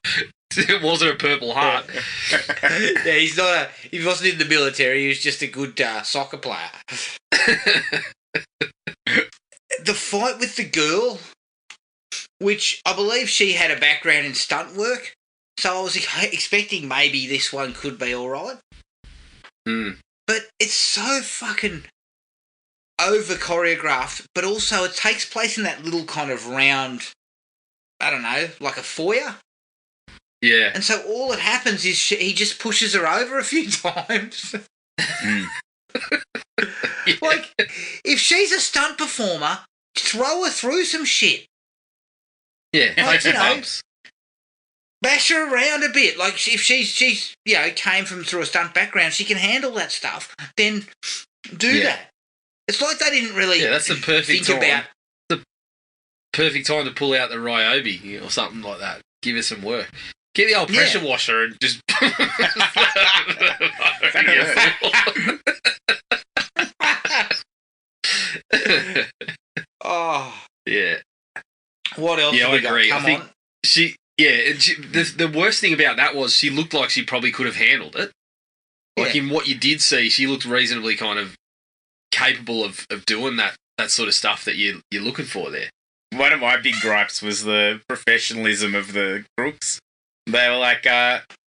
It wasn't a Purple Heart. Yeah, he wasn't in the military, he was just a good soccer player. The fight with the girl, which I believe she had a background in stunt work, so I was expecting maybe this one could be alright. But it's so fucking over choreographed, but also it takes place in that little kind of round, I don't know, like a foyer. Yeah. And so all that happens is he just pushes her over a few times. Like, if she's a stunt performer, throw her through some shit. Yeah, like, bash her around a bit. Like, if she's came through a stunt background, she can handle that stuff, then do that. It's like they didn't really that's the perfect think time. about... The perfect time to pull out the Ryobi or something like that. Give her some work. Get the old pressure washer and just... That's Oh, Yeah. what else? Yeah, have I we got? agree. Come I think on. the worst thing about that was she looked like she probably could have handled it. Like Yeah. in what you did see, she looked reasonably kind of capable of doing that sort of stuff that you're looking for there. One of my big gripes was the professionalism of the crooks. They were like,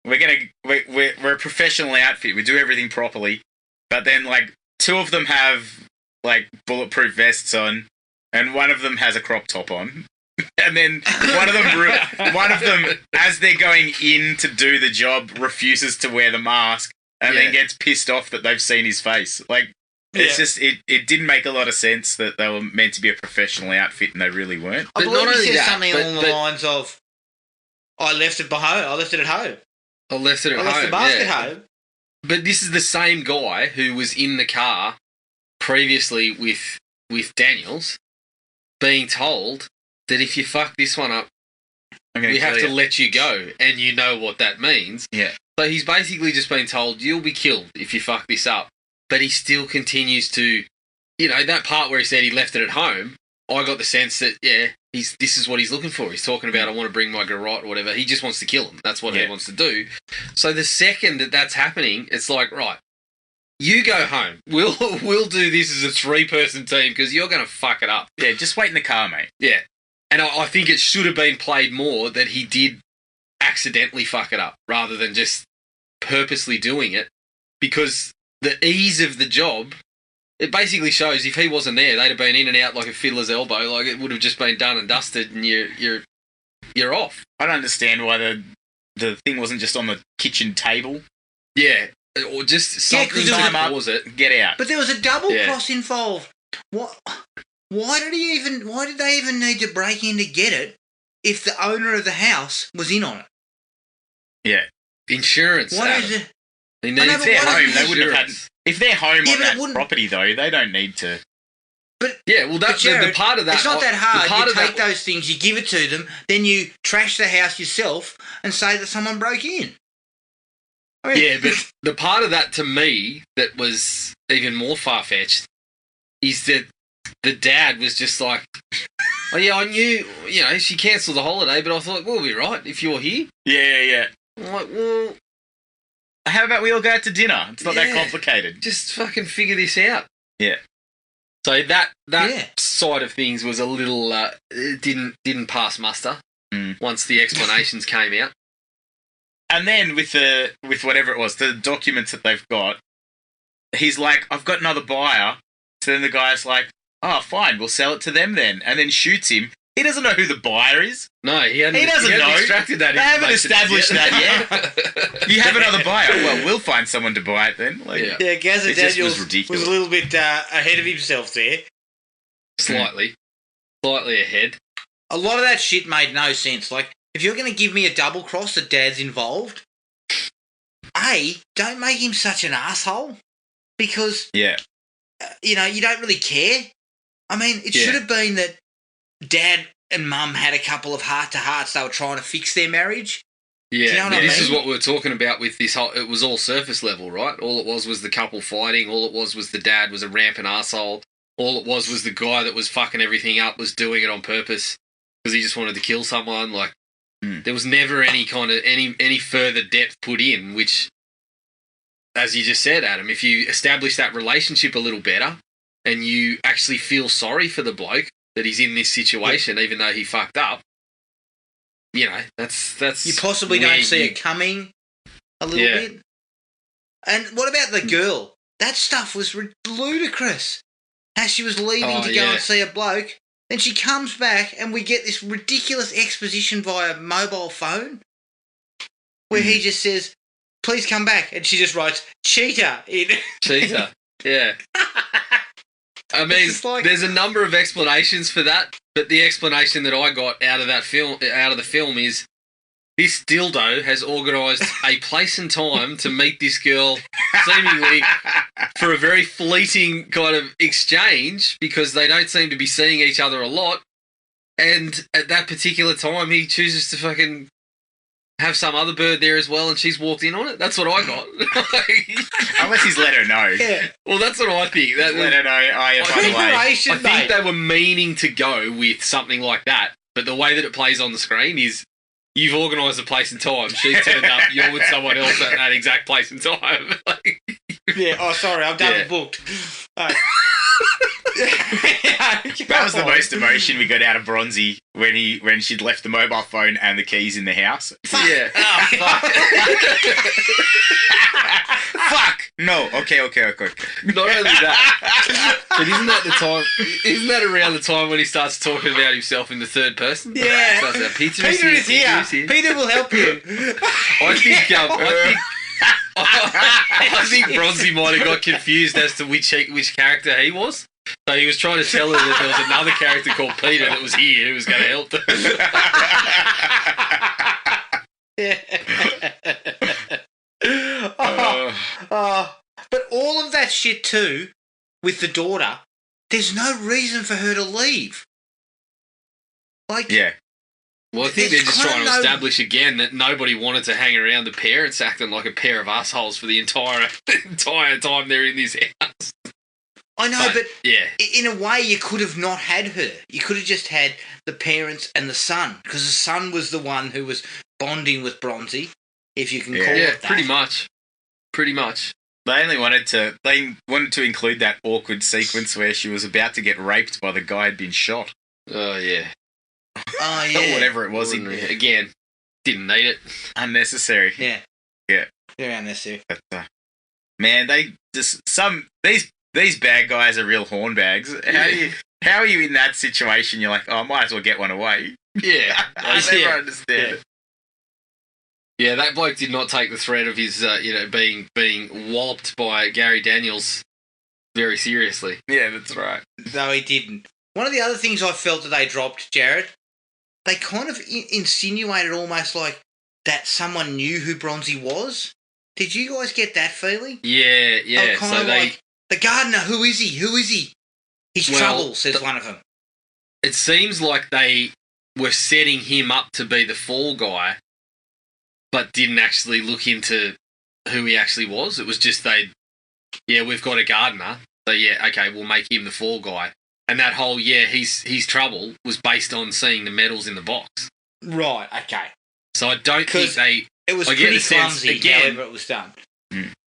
we're a professional outfit. We do everything properly. But then, like, two of them have, like, bulletproof vests on, and one of them has a crop top on. And then one of them, as they're going in to do the job, refuses to wear the mask and then gets pissed off that they've seen his face. Like, it's just, it didn't make a lot of sense that they were meant to be a professional outfit and they really weren't. I But believe not he only says that, something but- along the but- lines of, I left it behind. I left it at home. I left it at I home. left the basket yeah. home. But this is the same guy who was in the car previously with Daniels, being told that if you fuck this one up, we have to let you go, and you know what that means. Yeah. So he's basically just been told, you'll be killed if you fuck this up. But he still continues to, that part where he said he left it at home, I got the sense that, this is what he's looking for. He's talking about, I want to bring my garrote or whatever. He just wants to kill him. That's what he wants to do. So the second that that's happening, it's like, right, you go home. We'll do this as a 3-person team because you're going to fuck it up. Yeah, just wait in the car, mate. Yeah. And I think it should have been played more that he did accidentally fuck it up rather than just purposely doing it, because the ease of the job, it basically shows if he wasn't there, they'd have been in and out like a fiddler's elbow. Like, it would have just been done and dusted, and you're off. I don't understand why the thing wasn't just on the kitchen table. Yeah, or just something 'cause to there was a- pause it. Get out. But there was a double Yeah. cross involved. What? Why did they even need to break in to get it if the owner of the house was in on it? Yeah. Insurance. What Adam. is it? They I know, need but If they're why home, doesn't they wouldn't have had. insurance. If they're home Yeah, on but it that wouldn't- property, though, they don't need to. Yeah, well, that's But Jared, the part of that. it's not that hard. The part You of take that, those things, you give it to them, then you trash the house yourself and say that someone broke in. I mean, Yeah, but the part of that to me that was even more far-fetched is that the dad was just like, oh yeah, I knew, she cancelled the holiday, but I thought, we'll be right if you're here. Yeah. I'm like, well, How about we all go out to dinner? It's not that Yeah. complicated. just fucking figure this out. Yeah. So that Yeah. side of things was a little, it didn't pass muster once the explanations came out. And then with whatever it was, the documents that they've got, he's like, I've got another buyer. So then the guy's like, oh, fine, we'll sell it to them then. And then shoots him. He doesn't know who the buyer is. No, he hadn't doesn't know. extracted that They haven't information established that yet. You have another buyer. Well, we'll find someone to buy it then. Like, Yeah. yeah, Gazza It just was Daniels ridiculous. was a little bit ahead of himself there. Slightly ahead. A lot of that shit made no sense. Like, if you're going to give me a double cross that Dad's involved, don't make him such an asshole, because Yeah. you don't really care. I mean, it Yeah. should have been that Dad and Mum had a couple of heart-to-hearts. They were trying to fix their marriage. Yeah, Do you know what I this mean? is what we were talking about with this whole. It was all surface level, right? All it was the couple fighting. All it was the dad was a rampant arsehole. All it was the guy that was fucking everything up was doing it on purpose because he just wanted to kill someone. Like, there was never any kind of any further depth put in, which, as you just said, Adam, if you establish that relationship a little better and you actually feel sorry for the bloke that he's in this situation, even though he fucked up, that's You possibly where don't see you- it coming a little Yeah. bit. And what about the girl? That stuff was ludicrous. How she was leaving to go and see a bloke, then she comes back and we get this ridiculous exposition via mobile phone where he just says, please come back, and she just writes cheater in. Cheater. Yeah. I mean, It's like- there's a number of explanations for that, but the explanation that I got out of the film is this dildo has organised a place and time to meet this girl, seemingly for a very fleeting kind of exchange, because they don't seem to be seeing each other a lot. And at that particular time, he chooses to fucking have some other bird there as well, and she's walked in on it? That's what I got. Unless he's let her know. Yeah. Well, that's what I think. Let her know. Oh, yeah, by the way. Preparation, I think mate. they were meaning to go with something like that, but the way that it plays on the screen is you've organised a place and time. She's turned up. You're with someone else at that exact place and time. Yeah. Oh, sorry. I'm double booked. That was the most emotion we got out of Bronzi when she'd left the mobile phone and the keys in the house. Yeah. Oh, fuck. Fuck! No. Okay. Not only that, but isn't that the time? Isn't that around the time when he starts talking about himself in the third person? Yeah. Starts out, Peter Peter is here. Peter is here. Peter will help you. I think Bronzi might have got confused as to which character he was. So he was trying to tell her that there was another character called Peter that was here who was going to help them. But all of that shit too, with the daughter, there's no reason for her to leave. Like, Yeah. Well, I think they're There's just kinda trying to no- establish again that nobody wanted to hang around the parents acting like a pair of assholes for the entire time they're in this house. I know, but yeah. in a way, you could have not had her. You could have just had the parents and the son, because the son was the one who was bonding with Bronzi, if you can call Yeah, it that. pretty much. They wanted to include that awkward sequence where she was about to get raped by the guy who'd been shot. Oh, yeah. Oh, Or yeah. whatever it was. Again, didn't need it. Unnecessary. Yeah. Yeah. Very unnecessary. But, man, they just these bad guys are real hornbags. How are you in that situation? You're like, oh, I might as well get one away. Yeah. I never understand it. Yeah, that bloke did not take the threat of his, being walloped by Gary Daniels very seriously. Yeah, that's right. No, he didn't. One of the other things I felt that they dropped, Jared, they kind of insinuated almost like that someone knew who Bronzi was. Did you guys get that feeling? Yeah. They were kind So of like, the gardener, who is he? Who is he? He's trouble, says one of them. It seems like they were setting him up to be the fall guy, but didn't actually look into who he actually was. It was just we've got a gardener, so yeah, okay, we'll make him the fall guy. And that whole, he's trouble was based on seeing the medals in the box. Right, okay. So I don't think they... It was I get pretty the sense, clumsy, again- however it was done.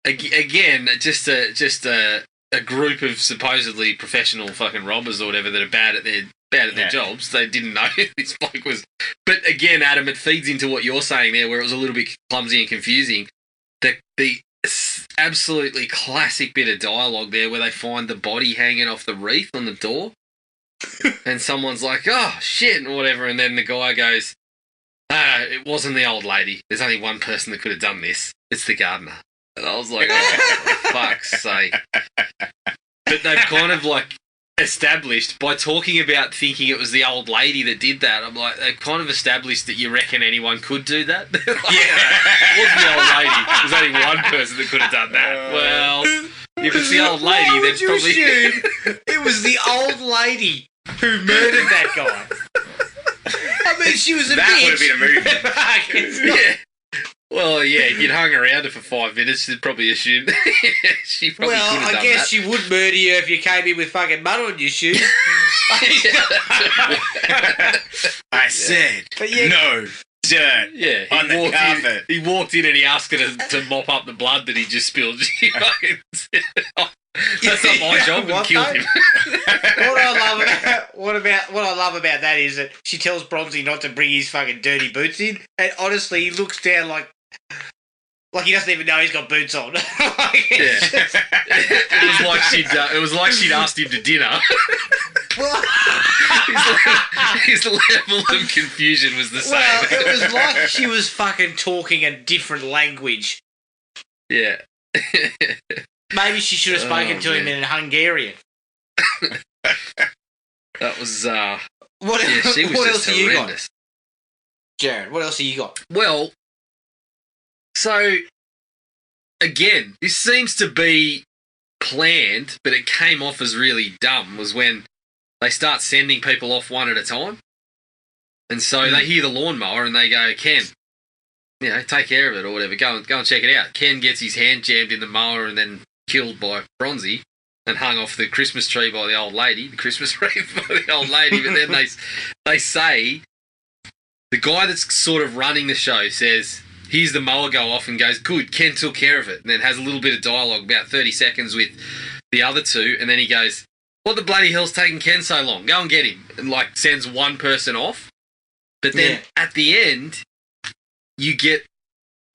Again, just a group of supposedly professional fucking robbers or whatever that are bad at their jobs. They didn't know who this bloke was. But again, Adam, it feeds into what you're saying there, where it was a little bit clumsy and confusing. The absolutely classic bit of dialogue there, where they find the body hanging off the wreath on the door, and someone's like, "Oh shit," and whatever, and then the guy goes, "It wasn't the old lady. There's only one person that could have done this. It's the gardener." And I was like, "Oh, for fuck's sake!" But they've kind of like established by talking about thinking it was the old lady that did that. I'm like, they've kind of established that you reckon anyone could do that. Like, it wasn't the old lady. There's only one person that could have done that. Well, if it's the old lady, Why then would you probably assume it was the old lady who murdered that guy? I mean, she was a That bitch. would have been a movie. yeah. Well, yeah, if you'd hung around her for 5 minutes, you'd probably assume she probably Well, could have I done guess that. she would murder you if you came in with fucking mud on your shoes. I said, But yeah- no dirt Yeah, on the carpet. He walked in and he asked her to mop up the blood that he just spilled. She fucking said, "Oh, that's not my job," and What, killed though? him. What I love about that is that she tells Bronzi not to bring his fucking dirty boots in, and honestly, he looks down like he doesn't even know he's got boots on. It was like she'd asked him to dinner. His level of confusion was the same. Well, it was like she was fucking talking a different language. Yeah. Maybe she should have spoken to him in Hungarian. That was What, she was what just else have you got, horrendous. Jared? What else have you got? Well, so again, this seems to be planned, but it came off as really dumb, was when they start sending people off one at a time. And so they hear the lawnmower and they go, "Ken, take care of it or whatever. Go and check it out. Ken gets his hand jammed in the mower and then killed by Bronzi and hung off the Christmas tree by the old lady, the Christmas wreath by the old lady. But then they say, the guy that's sort of running the show says, here's the mower go off and goes, good, Ken took care of it. And then has a little bit of dialogue, about 30 seconds with the other two. And then he goes, what the bloody hell's taking Ken so long? Go and get him. And sends one person off. But then at the end, you get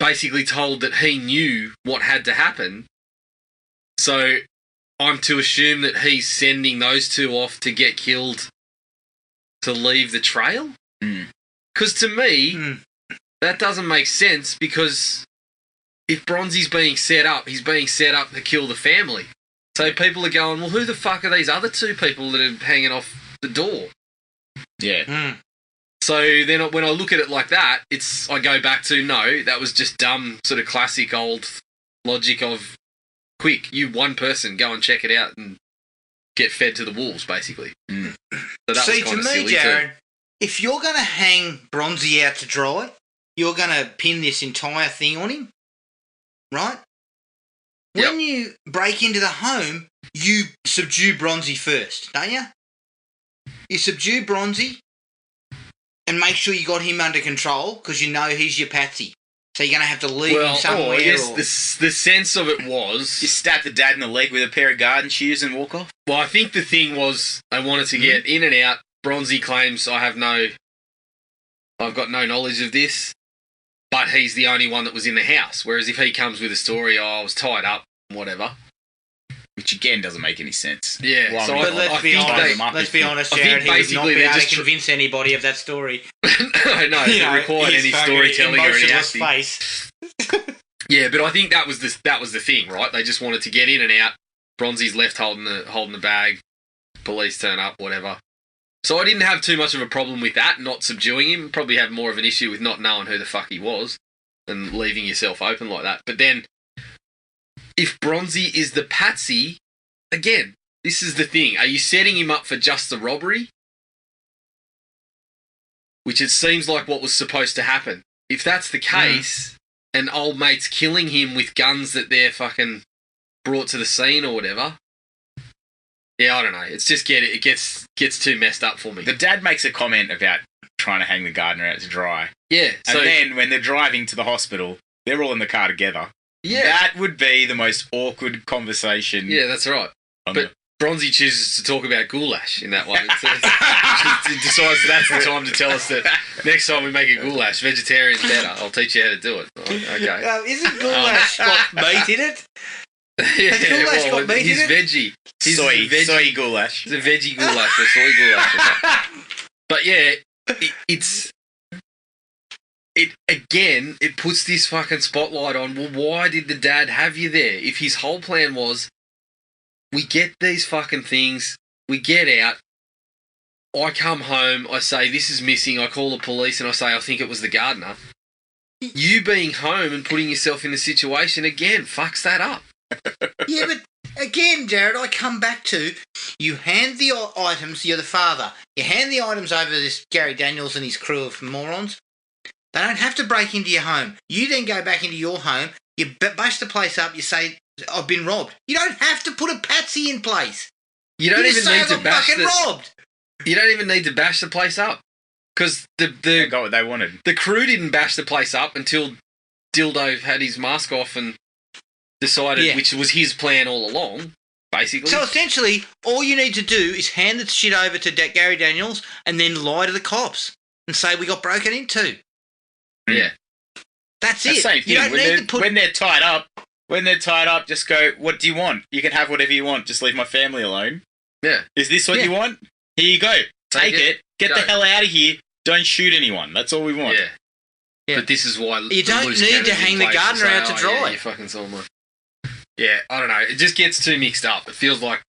basically told that he knew what had to happen. So I'm to assume that he's sending those two off to get killed to leave the trail? Because to me, that doesn't make sense, because if Bronzi's being set up, he's being set up to kill the family. So people are going, well, who the fuck are these other two people that are hanging off the door? Yeah. So then when I look at it like that, I go back to, no, that was just dumb, sort of classic old logic of, quick, you one person, go and check it out and get fed to the wolves, basically. So that See, was to kind of me, silly Jared, too. if you're going to hang Bronzi out to dry, you're going to pin this entire thing on him, right? Yep. When you break into the home, you subdue Bronzi first, don't you? You subdue Bronzi and make sure you got him under control, because you know he's your patsy. So you're going to have to leave him somewhere. I guess the sense of it was... You stab the dad in the leg with a pair of garden shears and walk off? Well, I think the thing was they wanted to get in and out. Bronzi claims, I've got no knowledge of this, but he's the only one that was in the house. Whereas if he comes with a story, I was tied up, whatever. Which again doesn't make any sense. Yeah, Well, so But let's be honest, I think Jared, he would not basically be they're able to just convince anybody of that story. no, it required any storytelling or any emotionless acting. face. Yeah, but I think that was the thing, right? They just wanted to get in and out. Bronzi's left holding the bag. Police turn up, whatever. So I didn't have too much of a problem with that, not subduing him. Probably have more of an issue with not knowing who the fuck he was and leaving yourself open like that. But then, if Bronzi is the patsy, again, this is the thing. Are you setting him up for just the robbery? Which it seems like what was supposed to happen. If that's the case, and old mate's killing him with guns that they're fucking brought to the scene or whatever... Yeah, I don't know. It's just it gets too messed up for me. The dad makes a comment about trying to hang the gardener out to dry. Yeah. And then when they're driving to the hospital, they're all in the car together. Yeah. That would be the most awkward conversation. Yeah, that's right. But Bronzi chooses to talk about goulash in that one. He decides that's the time to tell us that next time we make a goulash, vegetarian's better. I'll teach you how to do it. Okay. Isn't goulash got meat in it? Yeah, goulash got meat he's in it? veggie. He's soy goulash. It's a veggie goulash or soy goulash. But yeah, it puts this fucking spotlight on, well, why did the dad have you there? If his whole plan was, we get these fucking things, we get out, I come home, I say, this is missing, I call the police and I say, I think it was the gardener. You being home and putting yourself in the situation, again, fucks that up. Yeah, but again, Jared, I come back to, you hand the items, you're the father, you hand the items over to this Gary Daniels and his crew of morons. They don't have to break into your home. You then go back into your home, you bash the place up, you say, I've been robbed. You don't have to put a patsy in place. You don't even need to bash robbed. You don't even need to bash the place up. Because they got what they wanted. The crew didn't bash the place up until Dildo had his mask off and decided, which was his plan all along, basically. So essentially, all you need to do is hand the shit over to Gary Daniels and then lie to the cops and say we got broken into. Yeah. That's it. Same thing. You don't need to put... When they're tied up, just go, what do you want? You can have whatever you want. Just leave my family alone. Yeah. Is this what you want? Here you go. Take it. Get the hell out of here. Don't shoot anyone. That's all we want. Yeah. But this is why... You don't need to hang the gardener out to dry. Yeah, you fucking saw my... Yeah, I don't know. It just gets too mixed up. It feels like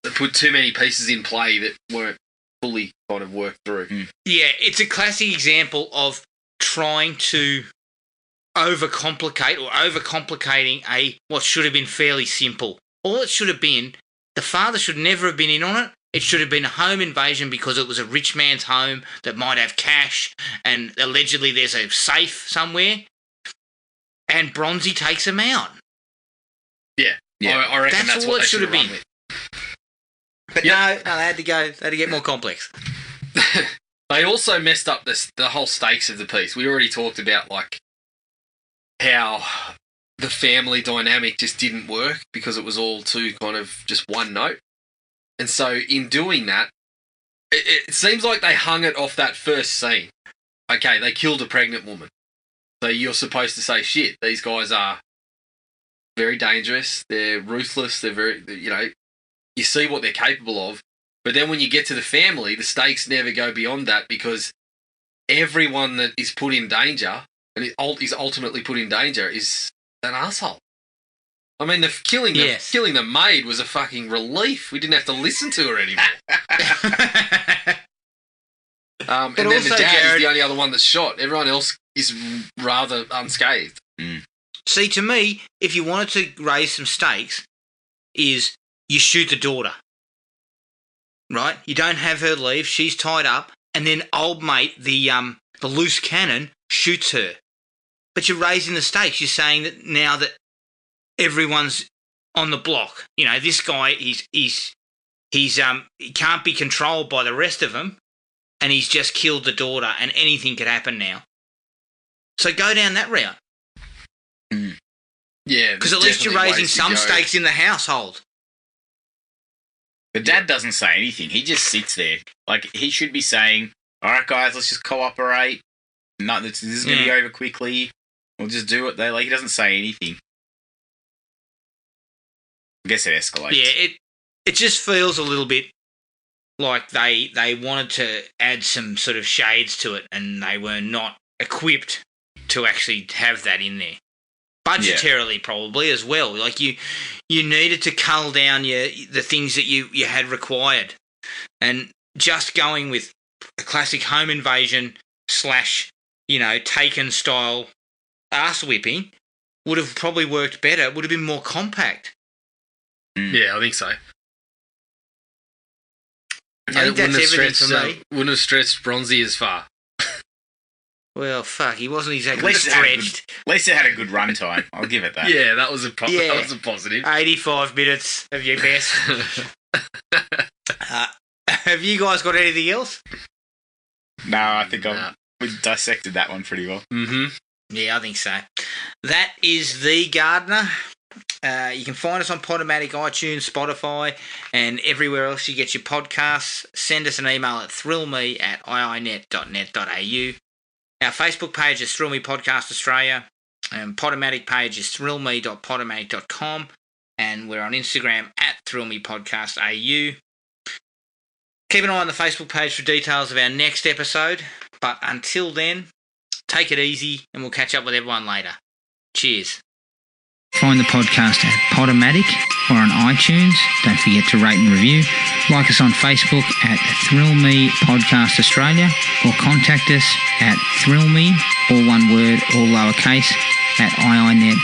they put too many pieces in play that weren't fully kind of worked through. Yeah, it's a classic example of trying to overcomplicating what should have been fairly simple. All it should have been, the father should never have been in on it. It should have been a home invasion because it was a rich man's home that might have cash and allegedly there's a safe somewhere. And Bronzi takes him out. Yeah. I reckon that's all what it should have been. With. But no, they had to go. They had to get more complex. They also messed up the whole stakes of the piece. We already talked about like how the family dynamic just didn't work because it was all too kind of just one note. And so in doing that, it seems like they hung it off that first scene. Okay, they killed a pregnant woman. So you're supposed to say, shit, these guys are very dangerous. They're ruthless. They're very, you see what they're capable of. But then when you get to the family, the stakes never go beyond that because everyone that is put in danger and is ultimately put in danger is an asshole. I mean, killing the maid was a fucking relief. We didn't have to listen to her anymore. And then the dad is the only other one that's shot. Everyone else is rather unscathed. Mm. See, to me, if you wanted to raise some stakes, is you shoot the daughter. Right? You don't have her leave. She's tied up. And then old mate, the loose cannon, shoots her. But you're raising the stakes. You're saying that now that everyone's on the block. You know, this guy, he can't be controlled by the rest of them. And he's just killed the daughter, and anything could happen now. So go down that route. Mm. Yeah, because at least you're raising some stakes in the household. The dad doesn't say anything. He just sits there. Like, he should be saying, all right, guys, let's just cooperate. No, this is going to be over quickly. We'll just do it. He doesn't say anything. I guess it escalates. Yeah, it just feels a little bit like they wanted to add some sort of shades to it, and they were not equipped to actually have that in there. Budgetarily, probably, as well. Like, you needed to cull down the things that you had required. And just going with a classic home invasion / Taken style ass whipping would have probably worked better. It would have been more compact. Mm. Yeah, I think so. I think that's everything for me. Wouldn't have stretched Bronzi as far. Well, fuck, he wasn't exactly stretched. At least it had a good run time. I'll give it that. Yeah, that was a positive. 85 minutes of your best. Have you guys got anything else? No, I think we dissected that one pretty well. Mm-hmm. Yeah, I think so. That is The Gardener. You can find us on Podomatic, iTunes, Spotify, and everywhere else you get your podcasts. Send us an email at thrillme@iinet.net.au. Our Facebook page is Thrill Me Podcast Australia. And Podomatic page is thrillme.podomatic.com. And we're on Instagram at thrillmepodcastau. Keep an eye on the Facebook page for details of our next episode. But until then, take it easy, and we'll catch up with everyone later. Cheers. Find the podcast at Podomatic or on iTunes. Don't forget to rate and review. Like us on Facebook at Thrill Me Podcast Australia, or contact us at thrillme, all one word, all lowercase, at iinet.net.au.